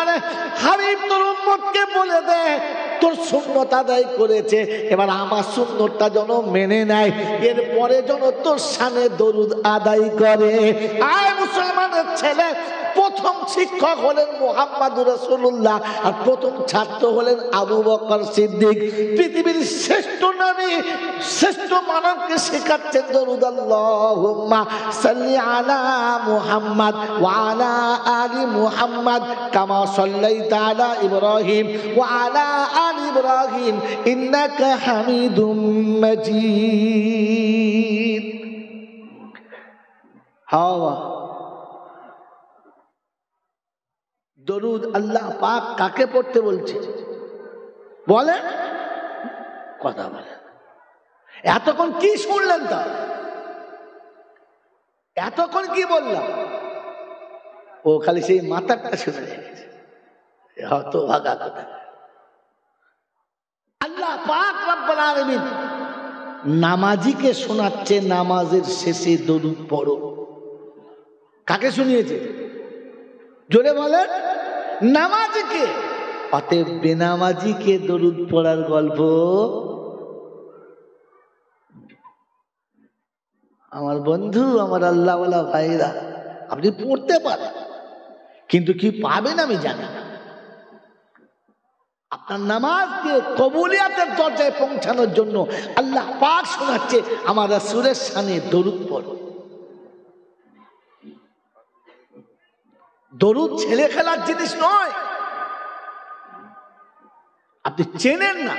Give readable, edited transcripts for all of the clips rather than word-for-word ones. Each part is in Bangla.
এবারে হাবিব তোর উম্মতকে বলে দে তোর সুন্নত আদায় করেছে, এবার আমার সুন্নতটা যেন মেনে নেয়, এরপরে যেন তোর শানে দরুদ আদায় করে। আয় মুসলমানের ছেলে, প্রথম শিক্ষক হলেন মুহাম্মদুর রাসূলুল্লাহ আর প্রথম ছাত্র হলেন আবু বকর সিদ্দিক। পৃথিবীর শ্রেষ্ঠ নবী, শ্রেষ্ঠ মানবকে শেখাচ্ছেন দরুদ। আল্লাহুম্মা সাল্লি আলা মুহাম্মদ ওয়া আলা আলি মুহাম্মদ কামা সাল্লাইতা আলা ইব্রাহিম ওয়া আলা আলি ইব্রাহিম ইন্নাকা হামিদুম মাজিদ। হাওয়া দরুদ আল্লাহ পাক কাকে পড়তে বলছে বলে? কথা বলে। এতক্ষণ কি শুনলেন? তা এতক্ষণ কি বললাম? ও খালি সেই মাথাটা শুনে গেছে, হয়তো ভাগা কথা। আল্লাহ পাক রব্বুল আলামিন নামাজিকে শোনাচ্ছে নামাজের শেষে দরুদ পড়ো। কাকে শুনিয়েছে? জোরে বলেন। নামাজিকে। অতএব বেনামাজিকে দরুদ পড়ার গল্প আমার বন্ধু, আমার আল্লাহওয়ালা ভাইরা, আপনি পড়তে পারেন, কিন্তু কি পাবেন আমি জানি না। আপনার নামাজকে কবুলিয়াতের দরজায় পৌঁছানোর জন্য আল্লাহ পাক শোনাচ্ছে আমার রাসূলের শানে দরুদ পড়ো। দরুদ ছেলে খেলার জিনিস নয়, আপনি চেনেন না।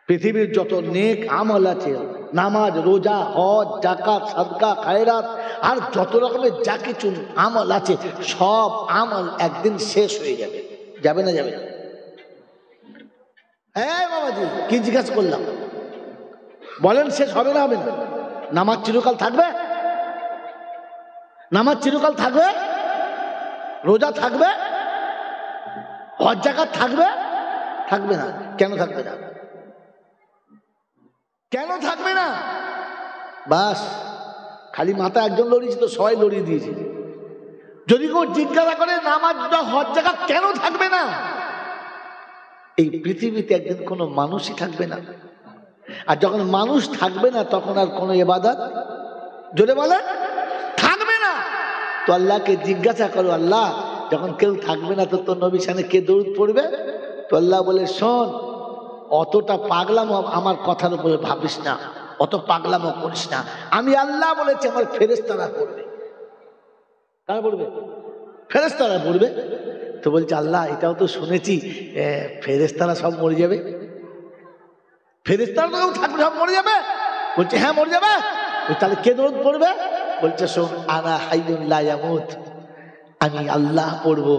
পৃথিবীর যত নেক আমল আছে, নামাজ, রোজা, হজ, যাকাত, সাদকা, খায়রাত আর যত রকমের যা কিছু আমল আছে, সব আমল একদিন শেষ হয়ে যাবে। যাবে না যাবে না? হ্যাঁ বাবাজি, কি জিজ্ঞাসা করলাম? বলেন শেষ হবে না হবে না? নামাজ চিরকাল থাকবে? নামাজ চিরকাল থাকবে? রোজা থাকবে? হজ যাকাত থাকবে? থাকবে না। কেন থাকবে না? কেন থাকবে না? বাস খালি মাথা একজন লড়িয়েছে তো সবাই লড়িয়ে দিয়েছে। যদি কেউ জিজ্ঞাসা করে নামাজ হজ যাকাত কেন থাকবে না, এই পৃথিবীতে একদিন কোনো মানুষই থাকবে না। আর যখন মানুষ থাকবে না তখন আর কোনো ইবাদত, জোরে বলে, থাকবে না। তো আল্লাহকে জিজ্ঞাসা করো, আল্লাহ যখন কেউ থাকবে না তো তোর নবীর শানে কে দরুদ পড়বে? তো আল্লাহ বলে, শোন, অতটা পাগলামো আমার কথার উপরে ভাবিস না, অত পাগলামো করিস না। আমি আল্লাহ বলেছি আমার ফেরেশতারা পড়বে। কারা পড়বে? ফেরেশতারা পড়বে। তো বলছে আল্লাহ এটাও তো শুনেছি ফেরেশতারা সব মরে যাবে। ফেরেশতারা তো থাকবে, সব মরে যাবে? বলছে হ্যাঁ মরে যাবে। তাহলে কে দরুদ পড়বে? বলছে শোন, আনা হাইয়ুন লা ইয়ামুত, আমি আল্লাহ পড়বো,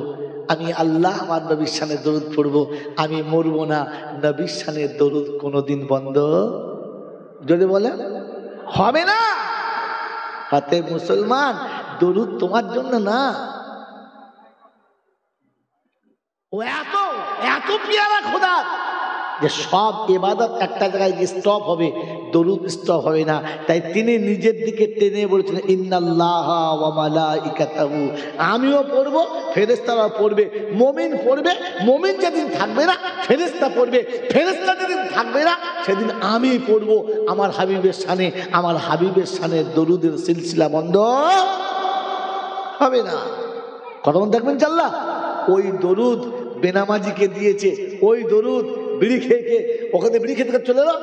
আমি আল্লাহ আমার নবীর শানে দরুদ পড়বো, আমি মরবো না। নবীর শানে দরুদ কোনোদিন বন্ধ যদি বলে হবে না। হাতে মুসলমান, দরুদ তোমার জন্য না, ও এত এত পেয়ারা খোদা যে সব ইবাদত একটা জায়গায় স্টপ হবে, দরুদ স্টপ হবে না। তাই তিনি নিজের দিকে টেনে বলেছিলেন ইন্নাল্লাহা ওয়া মালাইকাতাহু, আমিও পড়বো, ফেরেশতারাও পড়বে। মুমিন পড়বে, মুমিন যেদিন থাকবে না ফেরেশতা পড়বে, ফেরেশতা যেদিন থাকবে না সেদিন আমি পড়বো আমার হাবিবের শানে। আমার হাবিবের শানে দরুদের সিলসিলা বন্ধ হবে না। কথা মনে থাকবেন চাল্লা। ওই দরুদ বেনামাজিকে দিয়েছে, ওই দরুদ বিড়ি খেয়ে খেয়ে ওখানে বিড়ি খেতে চলে এলো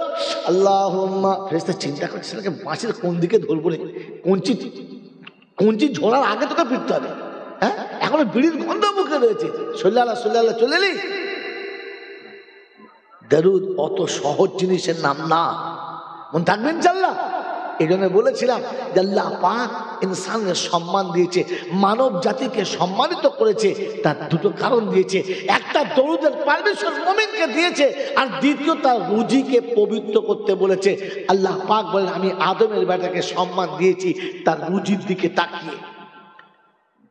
আল্লাহুম্মা। ফেরেশতা চিন্তা করছে বাঁশের কোন দিকে ধরবো রে, কঞ্চি ঝোলার আগে তোকে ফিরতে হবে। হ্যাঁ, এখনো বিড়ির গন্ধ মুখে রয়েছে। সল্লাল্লাহু সাল্লাল্লাহু চলে এলি। দরুদ অত সহজ জিনিসের নাম না, মনে থাকবেন চাল্লা। এই জন্য বলেছিলাম যে আল্লাহ পাক ইনসানের সম্মান দিয়েছে, মানব জাতিকে সম্মানিত করেছে, তার দুটো কারণ দিয়েছে। একটা দরুদের পারমিশন মুমিনকে দিয়েছে, আর দ্বিতীয় তার রুজিকে পবিত্র করতে বলেছে। আল্লাহ পাক বলেন আমি আদমের বেটাকে সম্মান দিয়েছি তার রুজির দিকে তাকিয়ে।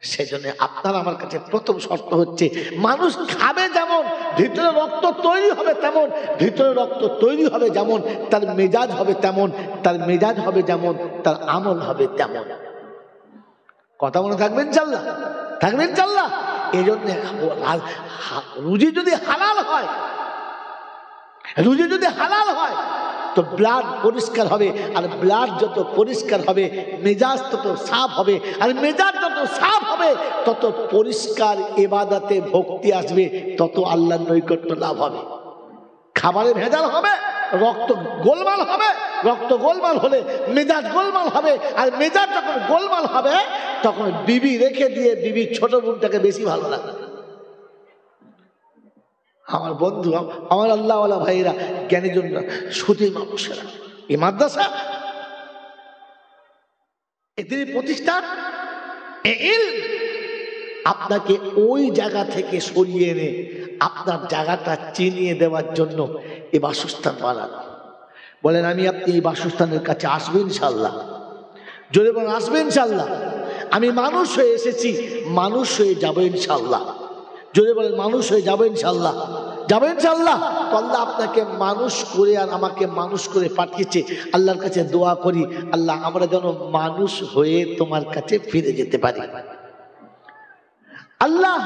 সেজন্য আপনার আমার কাছে প্রথম শর্ত হচ্ছে মানুষ খাবে যেমন, ভিতরে রক্ত তৈরি হবে তেমন, ভিতরে রক্ত তৈরি হবে যেমন তার মেজাজ হবে তেমন, তার মেজাজ হবে যেমন তার আমল হবে তেমন। কথা মনে থাকবেন ইনশাআল্লাহ। থাকবে ইনশাআল্লাহ। এই জন্য রুজি যদি হালাল হয়, রুজি যদি হালাল হয় তো ব্লাড পরিষ্কার হবে, আর ব্লাড যত পরিষ্কার হবে মেজাজ তত সাফ হবে, আর মেজাজ যত সাফ হবে তত পরিষ্কার ইবাদতে ভক্তি আসবে, তত আল্লাহর নৈকট্য লাভ হবে। খাবারে ভেজাল হবে, রক্ত গোলমাল হবে, রক্ত গোলমাল হলে মেজাজ গোলমাল হবে, আর মেজাজ যখন গোলমাল হবে তখন বিবি রেখে দিয়ে বিবির ছোট বোনটাকে বেশি ভালো লাগে। আমার বন্ধু, আমার আল্লাহওয়ালা ভাইরা, জ্ঞানীজনরা, সুধী মানুষেরা, এই মাদ্রাসা, এদের প্রতিষ্ঠান, আপনাকে ওই জায়গা থেকে সরিয়ে এনে আপনার জায়গাটা চিনিয়ে দেওয়ার জন্য এই বাসস্থান বানানো। বলেন আমি আপনি এই বাসস্থানের কাছে আসবেন ইনশাআল্লাহ, জোরে বলেন আসবেন ইনশাআল্লাহ। আমি মানুষ হয়ে এসেছি, মানুষ হয়ে যাবো ইনশাআল্লাহ, জোরে বলেন মানুষ হয়ে যাবো ইনশাআল্লাহ, যাবো ইনশাআল্লাহ। তো আল্লাহ আপনাকে মানুষ করে আর আমাকে মানুষ করে পাঠিয়েছে। আল্লাহর কাছে দোয়া করি, আল্লাহ আমরা যেন মানুষ হয়ে তোমার কাছে ফিরে যেতে পারি। আল্লাহ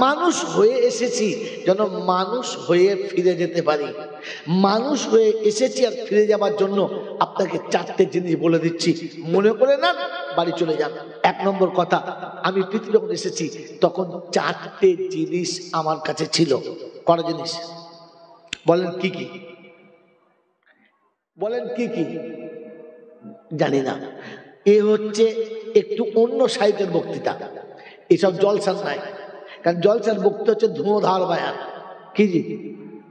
মানুষ হয়ে এসেছি যেন মানুষ হয়ে ফিরে যেতে পারি। মানুষ হয়ে এসেছি আর ফিরে যাবার জন্য আপনাকে চারটে জিনিস বলে দিচ্ছি, মনে করে না বাড়ি চলে যান। এক নম্বর কথা, আমি পৃথিবী যখন এসেছি তখন চারটে জিনিস আমার কাছে ছিল। কটা জিনিস বলেন? কি কি বলেন? কি কি জানি না। এ হচ্ছে একটু অন্য সাহিত্যের বক্তৃতা, এসব জলসার নাই। কারণ জলসার বক্তৃতা হচ্ছে ধুঁধার বয়ান। কি জি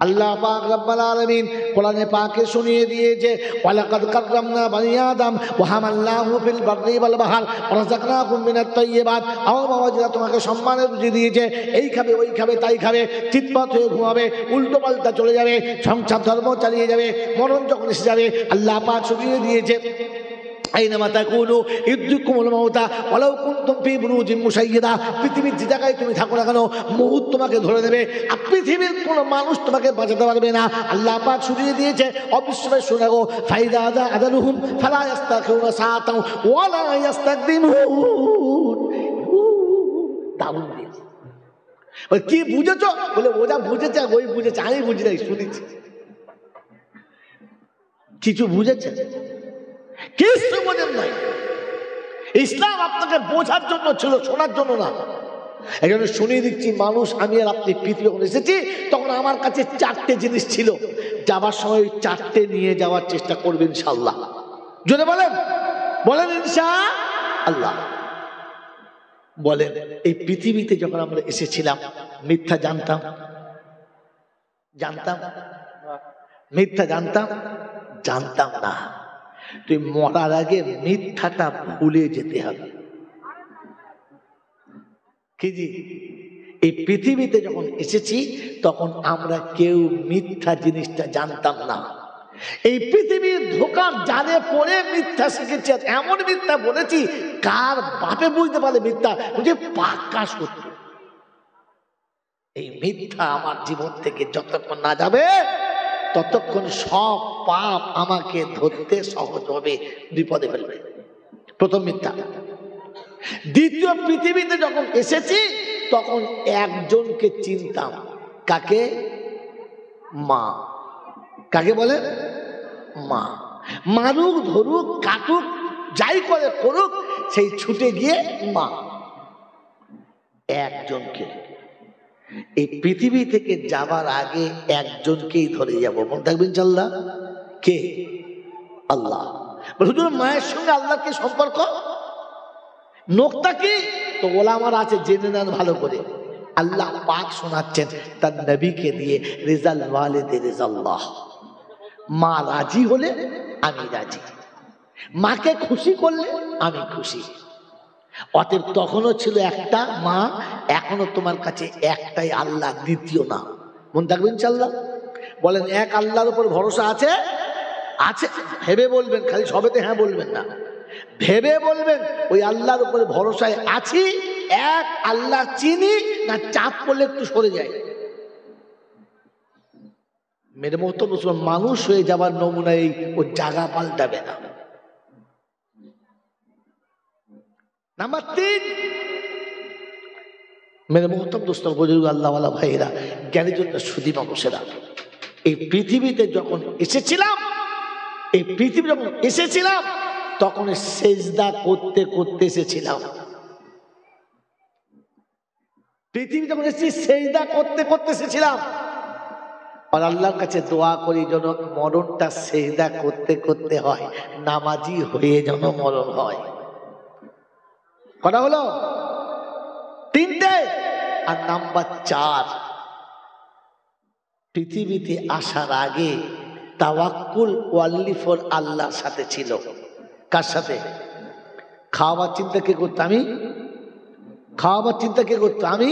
আল্লাহ পাক রব্বুল আলামিন কোরআনে পাকে শুনিয়ে দিয়েছে, ওয়ালাকাদ কাররামনা বানি আদম ওয়া হামালনাহু ফিল বাররি ওয়াল বাহর ওয়া রাযাকনাকুম মিনাত তাইয়্যিবাত। আমার বাবাজিরা তোমাকে সম্মানের রুজি দিয়েছে, এই খাবে ওই খাবে তাই খাবে, চিৎপাত হয়ে ঘুমাবে, উল্টো পাল্টা চলে যাবে, সংসার ধর্ম চালিয়ে যাবে, মরণ যখন এসে যাবে আল্লাহ পাক শুনিয়ে দিয়েছে আইনামা তাকুনু ইউদরিকুমুল মাউতা ওয়ালাউ কুনতুম ফি বুরুজিন মুশাইয়্যাদা। পৃথিবীর যে জায়গায় তুমি থাকো না কেন মউত তোমাকে ধরে নেবে, আর পৃথিবীর কোনো মানুষ তোমাকে বাঁচাতে পারবে না। আল্লাহ পাক শুনিয়ে দিয়েছে, অবিশ্বাস শুনে গো, ফাইদা আদা আদালুহুম ফালা ইস্তাখিরুনা সাআতাও ওয়ালা ইস্তাকদিমুন। দারুণ দিয়েছে। বলে কি বুঝেছো? বলে ও যা বুঝেছে ওই বুঝেছে, আমি বুঝি নাই, শুনেছি। কিছু বুঝেছে? কিছু বোঝেন নাই। ইসলাম আপনাকে বোঝার জন্য ছিল, শোনার জন্য না। এই জন্য শুনিয়ে দিচ্ছি, মানুষ আমি আর আপনি পৃথিবী যখন এসেছি তখন আমার কাছে চারটে জিনিস ছিল। যাবার সময় চারটে নিয়ে যাওয়ার চেষ্টা করবেন ইনশাআল্লাহ। জোরে বলেন, বলেন ইনশাআল্লাহ। বলেন, এই পৃথিবীতে যখন আমরা এসেছিলাম মিথ্যা জানতাম? জানতাম? মিথ্যা জানতাম? জানতাম না। তুই মরার আগে মিথ্যাটা ভুলে যেতে হবে। কি জি এই পৃথিবীতে যখন এসেছি তখন আমরা কেউ মিথ্যা জিনিসটা জানতাম না। এই পৃথিবীর ধোকার জালে পড়ে মিথ্যা শিখেছি, এমন মিথ্যা বলেছি কার বাপে বুঝতে পারে মিথ্যা, বুঝে পাক্কা সত্য। এই মিথ্যা আমার জীবন থেকে যতক্ষণ না যাবে ততক্ষণ সব পাপ আমাকে ধরতে সহজ হবে, বিপদে ফেলবে। প্রথম মিথ্যা। দ্বিতীয়, পৃথিবীতে যখন এসেছি তখন একজনকে চিনতাম। কাকে? মা। কাকে বলে? মা। মারুক ধরুক কাটুক যাই করে করুক, সেই ছুটে গিয়ে মা। একজনকে। এই পৃথিবী থেকে যাবার আগে একজনকেই ধরে যাব, মনে থাকবেন ইনশাআল্লাহ। কে? আল্লাহ। হুজুর মায়ের সঙ্গে আল্লাহর কি সম্পর্ক? নোকতা কি? তো ওলামার আছে, জেনে নেন ভালো করে। আল্লাহ পাক শোনাচ্ছেন তার নবীকে দিয়ে, রিজাল ওয়ালিদে রিজাল্লাহ। মা রাজি হলে আমি রাজি, মাকে খুশি করলে আমি খুশি। অতএব তখনও ছিল একটা মা, এখনো তোমার কাছে একটাই আল্লাহ, দ্বিতীয় না। মনে থাকবেন ইনশাআল্লাহ। বলেন, এক আল্লাহর উপর ভরসা আছে? আছে। ভেবে বলবেন, খালি সবেতে হ্যাঁ বলবেন না, ভেবে বলবেন ওই আল্লাহর উপরে ভরসায় আছি। এক আল্লাহ চিনি না, চাপ পড়লে একটু সরে যায়। মেরে মতো মুসলমান মানুষ হয়ে যাবার নমুনা এই, ও জায়গা পাল্টাবে না। নাম্বার 3, মেরে মোহতম দোস্তর বুজুর্গ আল্লাহওয়ালা ভাইয়েরা, জ্ঞানের জন্য সুদী মানুষেরা, এই পৃথিবীতে যখন এসেছিলাম, তখন সেজদা করতে করতে এসেছিলাম। পৃথিবী যখন এসেছি সেজদা করতে করতে এসেছিলাম। আর আল্লাহর কাছে দোয়া করি যেন মরণটা সেজদা করতে করতে হয়, নামাজি হয়ে যেন মরণ হয়। কটা হলো? তিনটে। আর নাম্বার 4, পৃথিবীতে আসার আগে তাওয়াক্কুল ওয়াল্লি ফর আল্লাহর সাথে ছিল। কার সাথে? খাওয়াবার চিন্তা কে করতো? আমি। খাওয়াবার চিন্তা কে করতো? আমি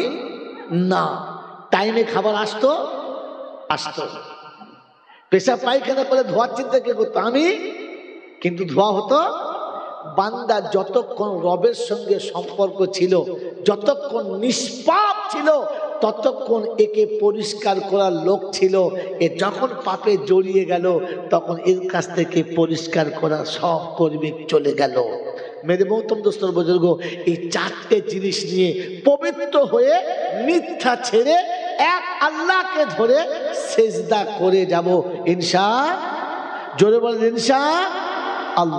না। টাইমে খাবার আসতো। পেশাব পায়খানা করে ধোয়ার চিন্তা কে করতো? আমি। কিন্তু ধোয়া হতো। বান্দা যতক্ষণ রবের সঙ্গে সম্পর্ক ছিল, যতক্ষণ নিষ্পাপ ছিল, ততক্ষণ একে পরিষ্কার করার লোক ছিল। এ যখন পাপে জড়িয়ে গেল, তখন এর কাছ থেকে পরিষ্কার করা সব কর্মী চলে গেল। মেরে মহতম দোস্তর বুজুর্গ, এই 4টে জিনিস নিয়ে পবিত্র হয়ে মিথ্যা ছেড়ে এক আল্লাহকে ধরে সেজদা করে যাব ইনশাআল্লাহ। জোরে বলেন ইনশাআল্লাহ।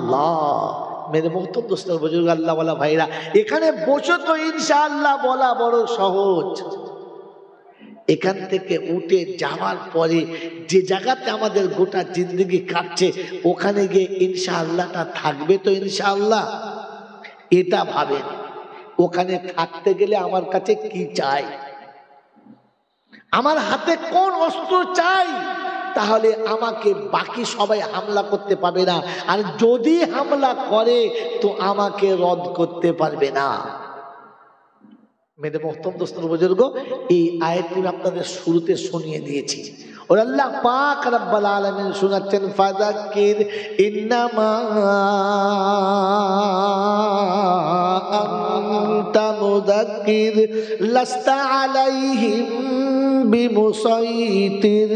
মেরে মহতম দোস্তর বুজুর্গ আল্লাহওয়ালা ভাইরা, এখানে বসে তো ইনশাআল্লাহ বলা বড় সহজ। এখান থেকে উঠে যাওয়ার পরে যে জায়গাতে আমাদের গোটা জিন্দগি কাটছে, ওখানে গিয়ে ইনশাআল্লাহটা থাকবে তো ইনশাআল্লাহ? এটা ভাবেন। ওখানে থাকতে গেলে আমার কাছে কি চাই, আমার হাতে কোন অস্ত্র চাই, তাহলে আমাকে বাকি সবাই হামলা করতে পারবে না। আর যদি হামলা করে তো আমাকে রদ করতে পারবে না। মেরে মোহতম দোস্তর বুজুর্গ, এই আয়াতটি আপনাদের শুরুতে শুনিয়ে দিয়েছি। और अल्लाह पाक रब्बुल आलमीन सुनाচ্ছেন ফাযাক্কির ইন্নামা আনতা মুযাক্কির লাস্তা আলাইহিম বিমুসাইতির।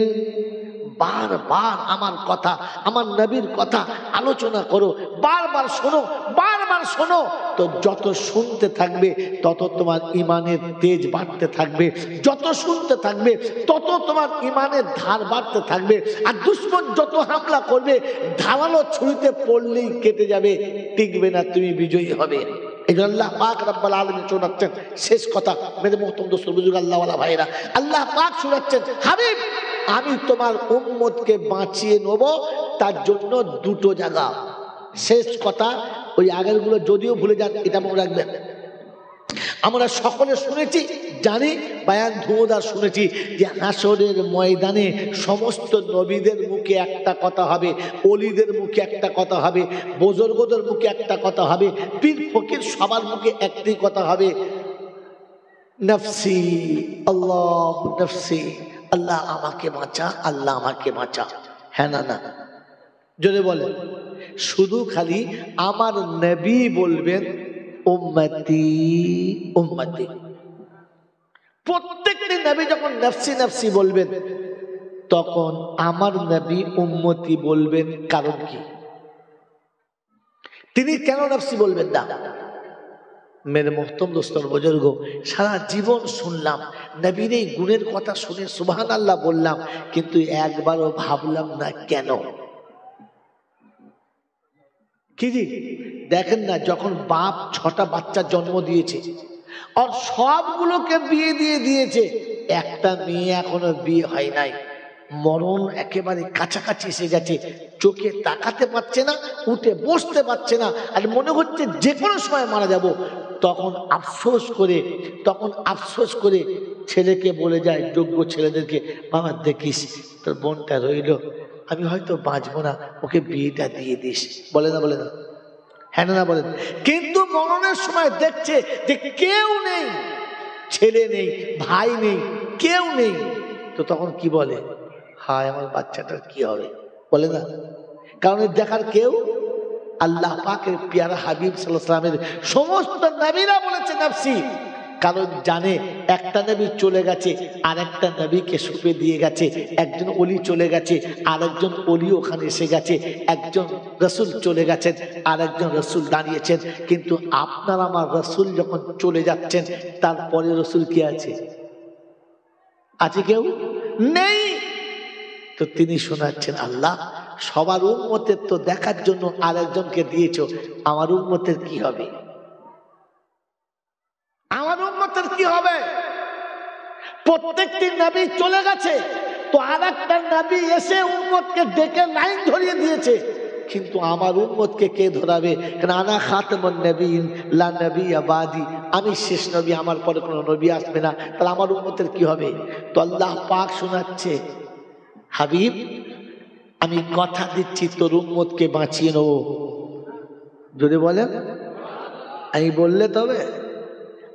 বারবার আমার কথা, আমার নবীর কথা আলোচনা করো, বারবার শোনো, বারবার শোনো। তো যত শুনতে থাকবে তত তোমার ইমানের তেজ বাড়তে থাকবে, যত শুনতে থাকবে তত তোমার ইমানের ধার বাড়তে থাকবে। আর দুশমন যত হামলা করবে, ধারালো ছুরিতে পড়লেই কেটে যাবে, টিকবে না, তুমি বিজয়ী হবে। এই জন্য আল্লাহ পাক রব্বুল আলামিন শোনাচ্ছেন শেষ কথা। মেরে মুহতরম দোস্ত বুজুর্গ আল্লাহওয়ালা ভাইরা, আল্লাহ পাক শোনাচ্ছেন, হাবিব আমি তোমার উম্মতকে বাঁচিয়ে নেব, তার জন্য দুটো জায়গা। শেষ কথা, ওই আগেরগুলো যদিও ভুলে যান, এটা মনে রাখবেন। আমরা সকলে শুনেছি, জানি, বায়ান ধুমোদার শুনেছি যে হাসরের ময়দানে সমস্ত নবীদের মুখে একটা কথা হবে, অলিদের মুখে একটা কথা হবে, বুজুর্গদের মুখে একটা কথা হবে, পীর ফকির সবার মুখে একটি কথা হবে, নফসি আল্লাহ নফসি, আল্লাহ আমাকে বাঁচা, আল্লাহ আমাকে বাঁচা। হ্যাঁ না না? জোরে বলেন। শুধু খালি আমার নবী বলবেন উম্মতি উম্মতি। প্রত্যেকটি নবী যখন নফসি নফসি বলবেন, তখন আমার নবী উম্মতি বলবেন। কারণ কি? তিনি কেন নফসি বলবেন না? মেরে মুহতরম দোস্তর বুজুর্গ, সারা জীবন শুনলাম নবীর এই গুণের কথা, শুনে সুবহানাল্লাহ বললাম, কিন্তু একবারও ভাবলাম না কেন। কি জি দেখেন না, যখন বাপ 6টা বাচ্চা জন্ম দিয়েছে আর সবগুলোকে বিয়ে দিয়ে দিয়েছে, একটা মেয়ে এখনো বিয়ে হয় নাই, মরণ একেবারে কাছাকাছি এসে গেছে, চোখে তাকাতে পারছে না, উঠে বসতে পারছে না, আর মনে হচ্ছে যে কোনো সময় মারা যাব। তখন আফসোস করে ছেলেকে বলে যায়, যোগ্য ছেলেদেরকে, বাবা দেখিস তোর বোনটা রইল, আমি হয়তো বাঁচবো না, ওকে বিয়েটা দিয়ে দিস। বলে না? বলে না? হ্যাঁ না বলেন? কিন্তু মরণের সময় দেখছে যে কেউ নেই, ছেলে নেই, ভাই নেই, কেউ নেই, তো তখন কি বলে? হায় আমার বাচ্চাটার কি হবে? বলে না? কারণ দেখার কেউ, আল্লাহ পাকের পেয়ারা হাবিব সাল্লাল্লাহু আলাইহি ওয়াসাল্লামের সমস্ত নবীরা বলেছে নফসি, কারণ জানে একটা নবী চলে গেছে আর একটা নবীকে সুপে দিয়ে গেছে, একজন অলি চলে গেছে আর একজন অলি ওখানে এসে গেছে, একজন রসুল চলে গেছেন আর একজন রসুল দাঁড়িয়েছেন। কিন্তু আপনার আমার রসুল যখন চলে যাচ্ছেন তারপরে রসুল কি আছে? আছে কেউ নেই। তো তিনি শোনাচ্ছেন, আল্লাহ সবার উম্মতের তো দেখার জন্য আর একজনকে দিয়েছ, আমার উম্মতের কি হবে? আমার উম্মতের কি হবে? প্রত্যেকটি নবী চলে গেছে, তো আর একটা নবী এসে উম্মতকে ডেকে লাইন ধরিয়ে দিয়েছে, কিন্তু আমার উম্মতকে কে ধরাবে? কারণ আনা খাতামুন নবীন লা নবিয়্যা বাদি, আমি শেষ নবী, আমার পরে কোনো নবী আসবে না, তাহলে আমার উম্মতের কি হবে? তো আল্লাহ পাক শোনাচ্ছে, হাবিব আমি কথা দিচ্ছি তোর উম্মতকে বাঁচিয়ে নেব। যদি বলেন আমি বললে তবে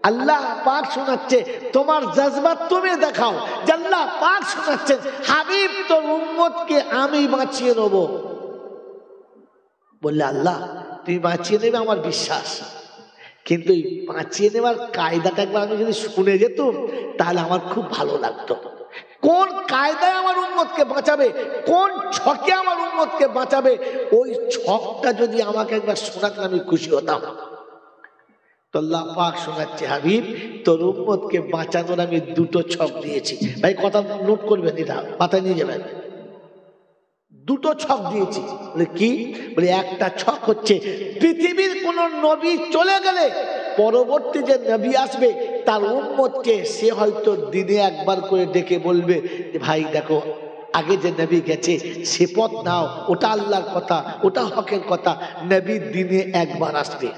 আল্লাহ পাক শোনাচ্ছে, তোমার জজবা তুমি দেখাও যে আল্লাহ পাক শোনাচ্ছেন, হাবিব তোর উম্মতকে আমি বাঁচিয়ে নেব। বললে আল্লাহ তুমি বাঁচিয়ে নেবে আমার বিশ্বাস, কিন্তু এই বাঁচিয়ে নেবার কায়দাটা একবার আমি যদি শুনে যেতাম তাহলে আমার খুব ভালো লাগতো। কোন কায়দায় আমার উম্মতকে বাঁচাবে, কোন ছকে আমার উম্মতকে বাঁচাবে, ওই ছকটা যদি আমাকে একবার শোনাতেন আমি খুশি হতাম। তো আল্লাহ পাক শোনাচ্ছে, হাবিব তোর উম্মতকে বাঁচানোর আমি দুটো ছক দিয়েছি। ভাই কথা নোট করবেন, এটা মাথায় নিয়ে যাবেন। দুটো ছক দিয়েছি। বলে কি? বলে একটা ছক হচ্ছে পৃথিবীর কোন নবী চলে গেলে পরবর্তী যে নবী আসবে তার উম্মতকে সে হয়তো দিনে একবার করে ডেকে বলবে, ভাই দেখো আগে যে নবী গেছে সে পথ নাও, ওটা আল্লাহর কথা, ওটা হকের কথা, নবী দিনে একবার আসবে।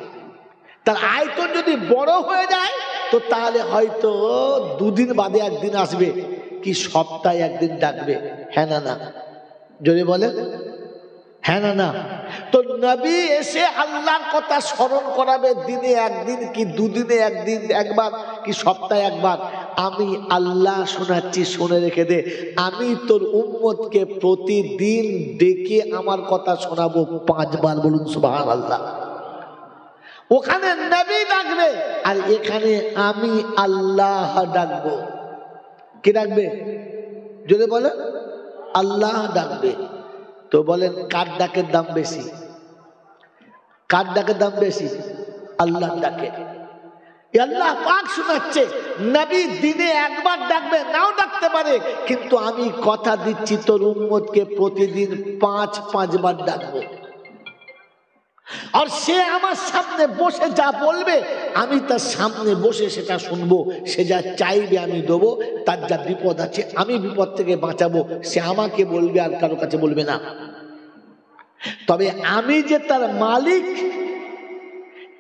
তার আয়তন যদি বড় হয়ে যায় তো তাহলে হয়তো দুদিন বাদে একদিন আসবে, কি সপ্তাহে একদিন ডাকবে। হ্যাঁ না না? যদি বলে হ্যাঁ না না? তো নবী এসে আল্লাহর কথা স্মরণ করাবে দিনে একদিন, কি দুদিনে একদিন, একবার, কি সপ্তাহে একবার। আমি আল্লাহ শোনাচ্ছি, শুনে রেখে দে, আমি তোর উম্মতকে প্রতিদিন ডেকে আমার কথা শোনাবো 5 বার। বলুন সুবহানাল্লাহ। ওখানে নবী ডাকবে আর এখানে আমি আল্লাহ ডাকবো। কি ডাকবে? যদি বলে আল্লাহ ডাকবে। তো বলেন কার ডাকের দাম বেশি? কার ডাকের দাম বেশি? আল্লাহ ডাকে। আল্লাহ পাক শোনাচ্ছে, নবী দিনে একবার ডাকবে, নাও ডাকতে পারে, কিন্তু আমি কথা দিচ্ছি তোর উম্মতকে প্রতিদিন 5 বার ডাকবো। আর সে আমার সামনে বসে যা বলবে আমি তার সামনে বসে সেটা শুনবো, সে যা চাইবে আমি দেবো, তার যা বিপদ আছে আমি বিপদ থেকে বাঁচাবো, সে আমাকে বলবে আর কারো কাছে বলবে না। তবে আমি যে তার মালিক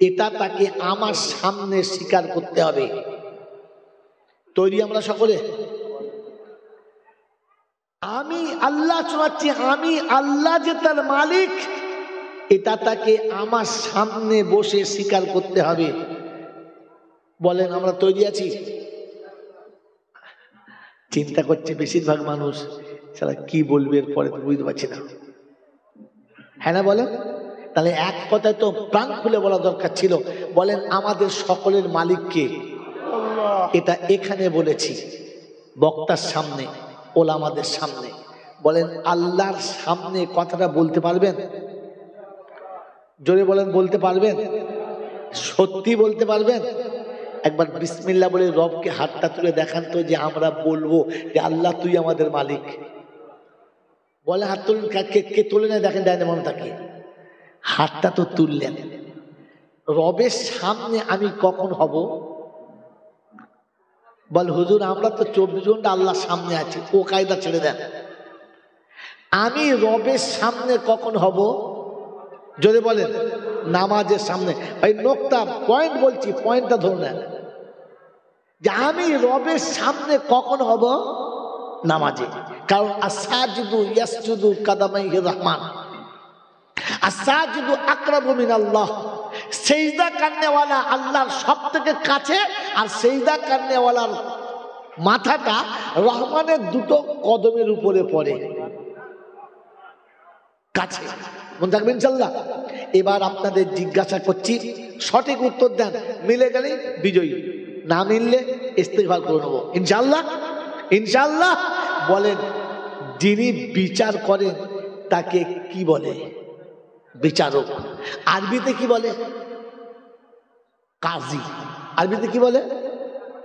এটা তাকে আমার সামনে স্বীকার করতে হবে। তৈরি আমরা সকলে? আমি আল্লাহ শোনাচ্ছি, আমি আল্লাহ যে তার মালিক এটা তাকে আমার সামনে বসে স্বীকার করতে হবে। বলেন আমরা তৈরি আছি? চিন্তা করছে বেশিরভাগ মানুষ, সারা কি বলবে এরপরে তো বুঝতে পারছি না। হ্যাঁ না বলেন? তাহলে এক কথায় তো প্রাণ খুলে বলা দরকার ছিল। বলেন আমাদের সকলের মালিক কে? এটা এখানে বলেছি বক্তার সামনে, ওলামাদের সামনে। বলেন আল্লাহর সামনে কথাটা বলতে পারবেন? জোরে বলেন বলতে পারবেন? সত্যি বলতে পারবেন? একবার বিসমিল্লাহ বলে রবকে হাতটা তুলে দেখান তো, যে আমরা বলবো যে আল্লাহ তুই আমাদের মালিক। বলে হাত তুলুন। কে তুলে নেয় দেখেন, ডাইনে মনে থাকে। হাতটা তো তুললেন। রবের সামনে আমি কখন হব? বল হুজুর আমরা তো 24 ঘন্টা আল্লাহর সামনে আছি, ও কায়দা ছেড়ে দেন। আমি রবের সামনে কখন হব? যদি বলেন নামাজের সামনে। ভাই নোকতা পয়েন্ট বলছি, পয়েন্টটা ধরে নেন, যে আমি রবের সামনে কখন হব? নামাজে। কারণ আসাজুদু ইয়াসজুদু কাদামাইহির রহমান, আসাজুদু আকরাবু মিনাল্লাহ। সেজদা করনেওয়ালা আল্লাহর সবথেকে কাছে, আর সেজদা করনেওয়ালার মাথাটা রহমানের দুটো কদমের উপরে পড়ে, কাছে। মনে থাকবে ইনশাল্লাহ। এবার আপনাদের জিজ্ঞাসা করছি, সঠিক উত্তর দেন, মিলে গেলে বিজয়ী, না মিললে ইস্তেগফার করে নেবো ইনশাআল্লাহ। ইনশাআল্লাহ। বলেন যিনি বিচার করেন তাকে কি বলে? বিচারক। আরবিতে কি বলে? কাজী। আরবিতে কি বলে?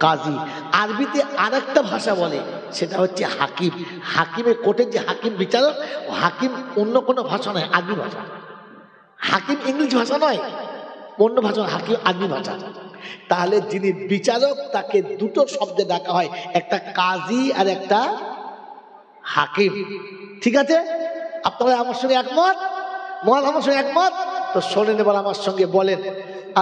কাজী। আরবিতে আরেকটা ভাষা বলে, সেটা হচ্ছে হাকিম। হাকিমের কোর্টের যে হাকিম বিচারক, হাকিম অন্য কোনো ভাষা নয়, আরবি ভাষা। হাকিম ইংলিশ ভাষা নয়, অন্য ভাষা, হাকিম আরবি ভাষা। তাহলে যিনি বিচারক তাকে দুটো শব্দে ডাকা হয়, একটা কাজী আর একটা হাকিম। ঠিক আছে? আপনারা আমার সঙ্গে একমত? বল আমার সঙ্গে একমত? তো শোনেন এবার আমার সঙ্গে বলেন,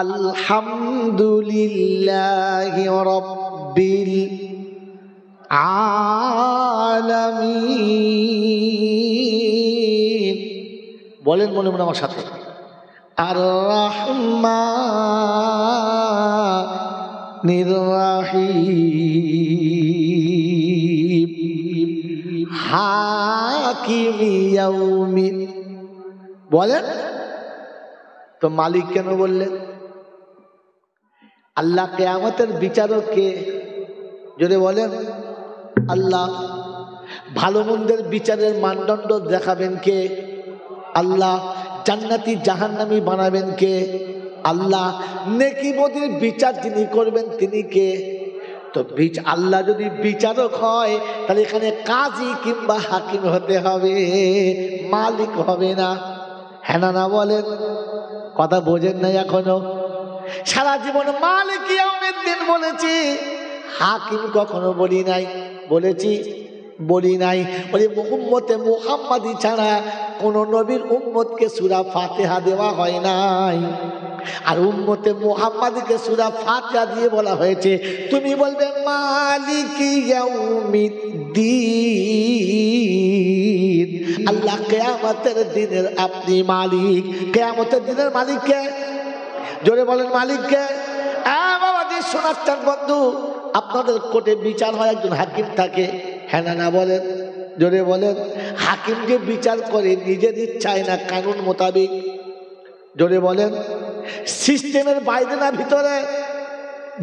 আলহামদুলিল্লাহি রাব্বিল আলামিন। বলেন মনে মনে আমার সাথে, আর রাহমানির রাহিম হাকিম ইয়াউমিন। বলেন তো মালিক কেন বললেন? আল্লাহ কিয়ামতের বিচারক কে? জোরে বলেন। আল্লাহ। ভালো মন্দের বিচারের মানদণ্ড দেখাবেন কে? আল্লাহ। জান্নাতি জাহান্নামী বানাবেন কে? আল্লাহ। নেকি বদির বিচার যিনি করবেন তিনি কে? তো আল্লাহ যদি বিচারক হয় তাহলে এখানে কাজী কিংবা হাকিম হতে হবে, মালিক হবে না। হ্যাঁ না বলেন? কথা বোঝেন নাই এখনো? সারা জীবন মালিক ইয়াউমিদ্দিন বলেছি, হাকিম কখনো বলি নাই। বলেছি? বলি নাই। বলি উম্মতে মুহাম্মাদি ছাড়া কোন নবীর উম্মতকে সূরা ফাতিহা দেওয়া হয় নাই, আর উম্মতে মুহাম্মাদিকে সূরা ফাতিহা দিয়ে বলা হয়েছে তুমি বলবে মালিক ইয়াউমিদ্দিন। আল্লাহ কিয়ামতের দিনের আপনি মালিক। কিয়ামতের দিনের মালিক কে? জোরে বলেন মালিক কে? বাবাজি শোনাচ্ছেন বন্ধু, আপনাদের কোর্টে বিচার হয়, একজন হাকিম থাকে। হ্যাঁ না বলেন? জোরে বলেন। হাকিম যে বিচার করে নিজের ইচ্ছায় না, কানুন মোতাবেক। জোরে বলেন। সিস্টেমের বাইরে না ভিতরে?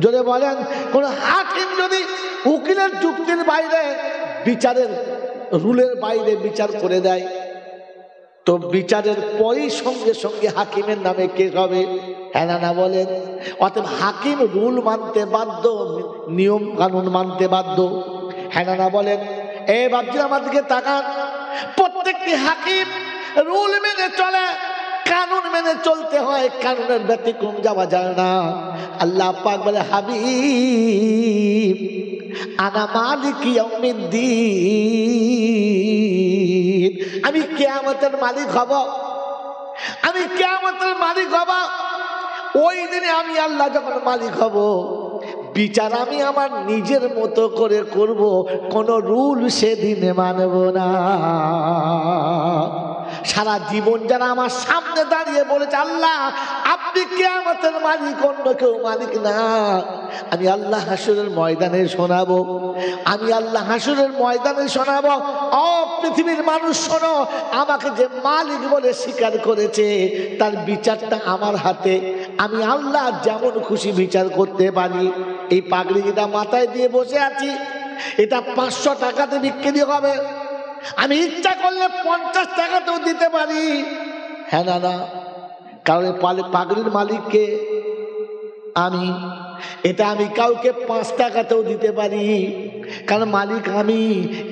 জোরে বলেন। কোন হাকিম যদি উকিলের যুক্তির বাইরে, বিচারের রুলের বাইরে বিচার করে দেয়, তো বিচারের পরই সঙ্গে সঙ্গে হাকিমের নামে কেস হবে। হ্যাঁ না বলেন? অতএব হাকিম রুল মানতে বাধ্য, নিয়ম কানুন মানতে বাধ্য। হ্যাঁ না বলেন? ভাবছি আমার দিকে তাকান। প্রত্যেকটি হাকিম রুল মেনে চলে, কানুন মেনে চলতে হয়, কানুনের ব্যতিক্রম যাওয়া যায় না। আল্লাহ পাক বলে হাবিব আনা মালিক ইয়াউমিদ্দিন, আমি কিয়ামতের মালিক হব। আমি কিয়ামতের মালিক হব। ওই দিনে আমি আল্লাহ যখন মালিক হব, বিচার আমি আমার নিজের মতো করে করব, কোন রুল সেদিনে মানব না। সারা জীবন যারা আমার সামনে দাঁড়িয়ে বলেছে আল্লাহ আপনি কিয়ামতের মালিক, অন্য কেউ মালিক না, আমি আল্লাহ হাসরের ময়দানে শোনাবো। আমি আল্লাহ হাসরের ময়দানে শোনাবো, ও পৃথিবীর মানুষ শোনো, আমাকে যে মালিক বলে স্বীকার করেছে তার বিচারটা আমার হাতে। আমি আল্লাহ যেমন খুশি বিচার করতে পারি। এই পাগড়ি যেটা মাথায় দিয়ে বসে আছি, এটা 500 টাকাতে বিক্রি হবে। আমি ইচ্ছা করলে 50 টাকাতেও দিতে পারি। হ্যাঁ না? কারণ পাগড়ির মালিককে আমি। এটা আমি কাউকে 5 টাকাতেও দিতে পারি, কারণ মালিক আমি।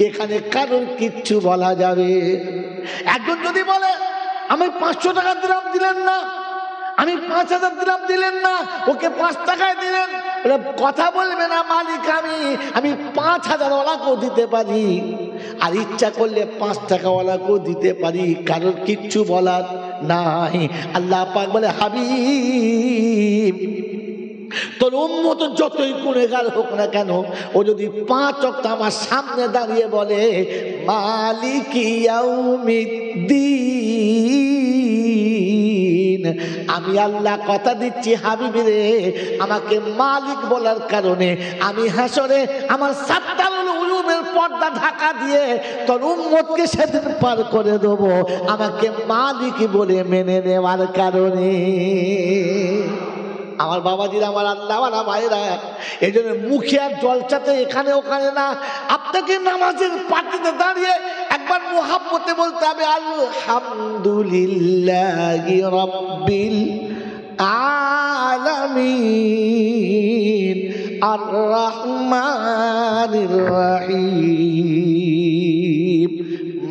এখানে কারোর কিচ্ছু বলা যাবে। একজন যদি বলে আমি 500 টাকা দিলাম, দিলেন না, আমি 5000 দিলাম, দিলেন না, ওকে 5 টাকায় দিলেন, কথা বলবে না মালিক আমি। আমি 5000 ওয়ালাকেও দিতে পারি, আর ইচ্ছা করলে 5 টাকা ওয়ালাকেও দিতে পারি, কারোর কিচ্ছু বলার নাই। আল্লাহ পাক বলে হাবিব তোর উম্মত যতই গুনেহগার হোক না কেন, ও যদি 5 ওয়াক্ত আমার সামনে দাঁড়িয়ে বলে মালিক ইয়াউমিদ্দিন, আমি আল্লাহ কথা দিচ্ছি হাবিবরে, আমাকে মালিক বলার কারণে আমি হাসরে আমার সাত্তারুল উলুমের পর্দা ঢাকা দিয়ে তোর উম্মতকে সেদিন পার করে দেবো, আমাকে মালিক বলে মেনে নেওয়ার কারণে। আমার বাবাজিরা, আমার আল্লাহওয়ালা ভাইরা, এই জন্য মুখে আর জলসাতে এখানে ওখানে না, আপনাকে নামাজের পাটিতে দাঁড়িয়ে একবার মুহাব্বতে বলতে হবে আলহামদুলিল্লাহি রাব্বিল আলামিন আর রহমানির রহিম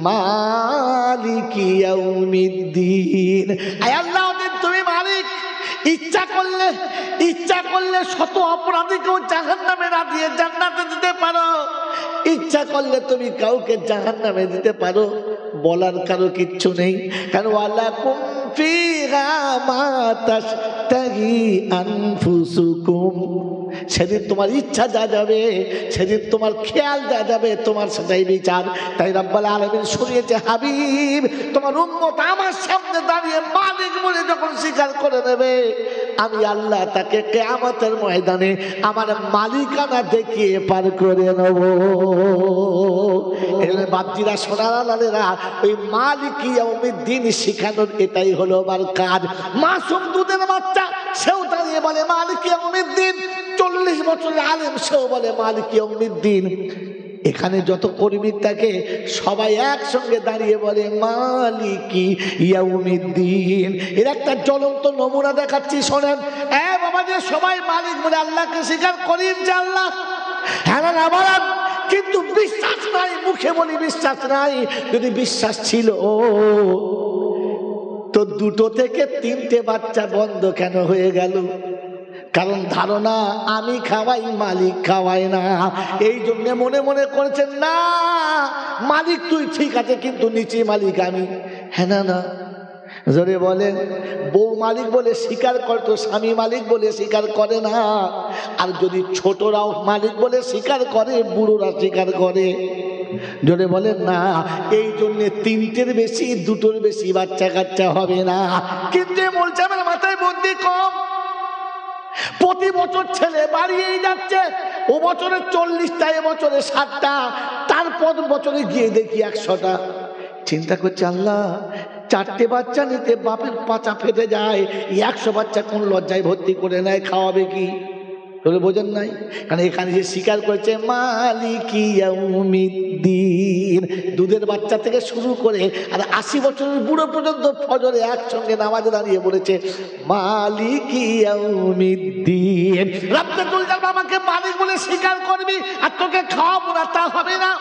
মালিকি ইয়াউমিদ্দিন। আয় আল্লাহ, তুমি মালিক, ইচ্ছা করলে শত অপরাধীকেও জাহান্নামে না দিয়ে জান্নাতে দিতে পারো, ইচ্ছা করলে তুমি কাউকে জাহান্নামে দিতে পারো, বলার কারো কিচ্ছু নেই। কারণ ওয়ালাকুম ফিহা মা তাশতাহি আনফুসুকুম, সেদিন তোমার ইচ্ছা যা যাবে, সেদিন তোমার খেয়াল যা যাবে, তোমার সেটাই বিচার। তাই রব্বুল আলামিন শুনিয়েছে, হাবিব তোমার উম্মত আমার সামনে দাঁড়িয়ে মালিক বলে যখন স্বীকার করে নেবে, আমি আল্লাহ তাকে কিয়ামতের ময়দানে আমার মালিকানা দেখিয়ে পার করে নেব। এর বাপজিরা, সোনারা লালেরা, ওই মালিক ইয়াউমিদ্দিন শিখানোর এটাই হলো আমার কাজ। মাসুম দুধের বাচ্চা, সেও দাঁড়িয়ে বলে মালিক ইয়াউমিদ্দিন। 40 বছরের আলেম, সেও বলে মালিক ইয়াউমিদ্দিন। এখানে যত কর্মী থাকে সবাই একসঙ্গে দাঁড়িয়ে বলে মালিকি ইয়াউমিদ্দিন। এর একটা জ্বলন্ত নমুনা দেখাচ্ছি, শোনেন। বাবা, যে সবাই মালিক বলে আল্লাহকে স্বীকার করি যে আল্লাহ, হ্যাঁ না বলেন, কিন্তু বিশ্বাস নাই, মুখে বলি বিশ্বাস নাই। যদি বিশ্বাস ছিল তো 2 থেকে 3টে বাচ্চা বন্ধ কেন হয়ে গেল? কারণ ধারণা আমি খাওয়াই, মালিক খাওয়াই না। এই জন্য মনে মনে করেছেন, না মালিক তুই ঠিক আছে, কিন্তু নিচে মালিক আমি। হ্যাঁ না জোরে বলেন। বউ মালিক বলে স্বীকার করতো, স্বামী মালিক বলে স্বীকার করে না। আর যদি ছোটরাও মালিক বলে স্বীকার করে, বুড়োরা স্বীকার করে। জোরে বলেন না। এই জন্য 3টের বেশি, 2টোর বেশি বাচ্চা কাচ্চা হবে না। কিন্তু বলছে আমার মাথায় বুদ্ধি কম, প্রতি বছর ছেলে বাড়িয়েই যাচ্ছে। ও বছরে 40টা, এ বছরে 60টা, তারপর বছরে গিয়ে দেখি 100টা। চিন্তা করছে, আল্লাহ 4টে বাচ্চা নিতে বাপের পাচা ফেটে যায়, 100 বাচ্চা কোন লজ্জায় ভর্তি করে নেয়, খাওয়াবে কি? বলে বোঝেন নাই? কারণ এখানে যে স্বীকার করেছে মালিকি ইয়াউমিদ্দিন, দুধের বাচ্চা থেকে শুরু করে আর 80 বছরের বুড়ো পর্যন্ত ফজরে একসঙ্গে নামাজে দাঁড়িয়ে বলেছে মালিকি ইয়াউমিদ্দিন। রাব্বুল জালাল, আমাকে মালিক বলে স্বীকার করবি, আর তোকে খাওয়াবো না তা হবে না।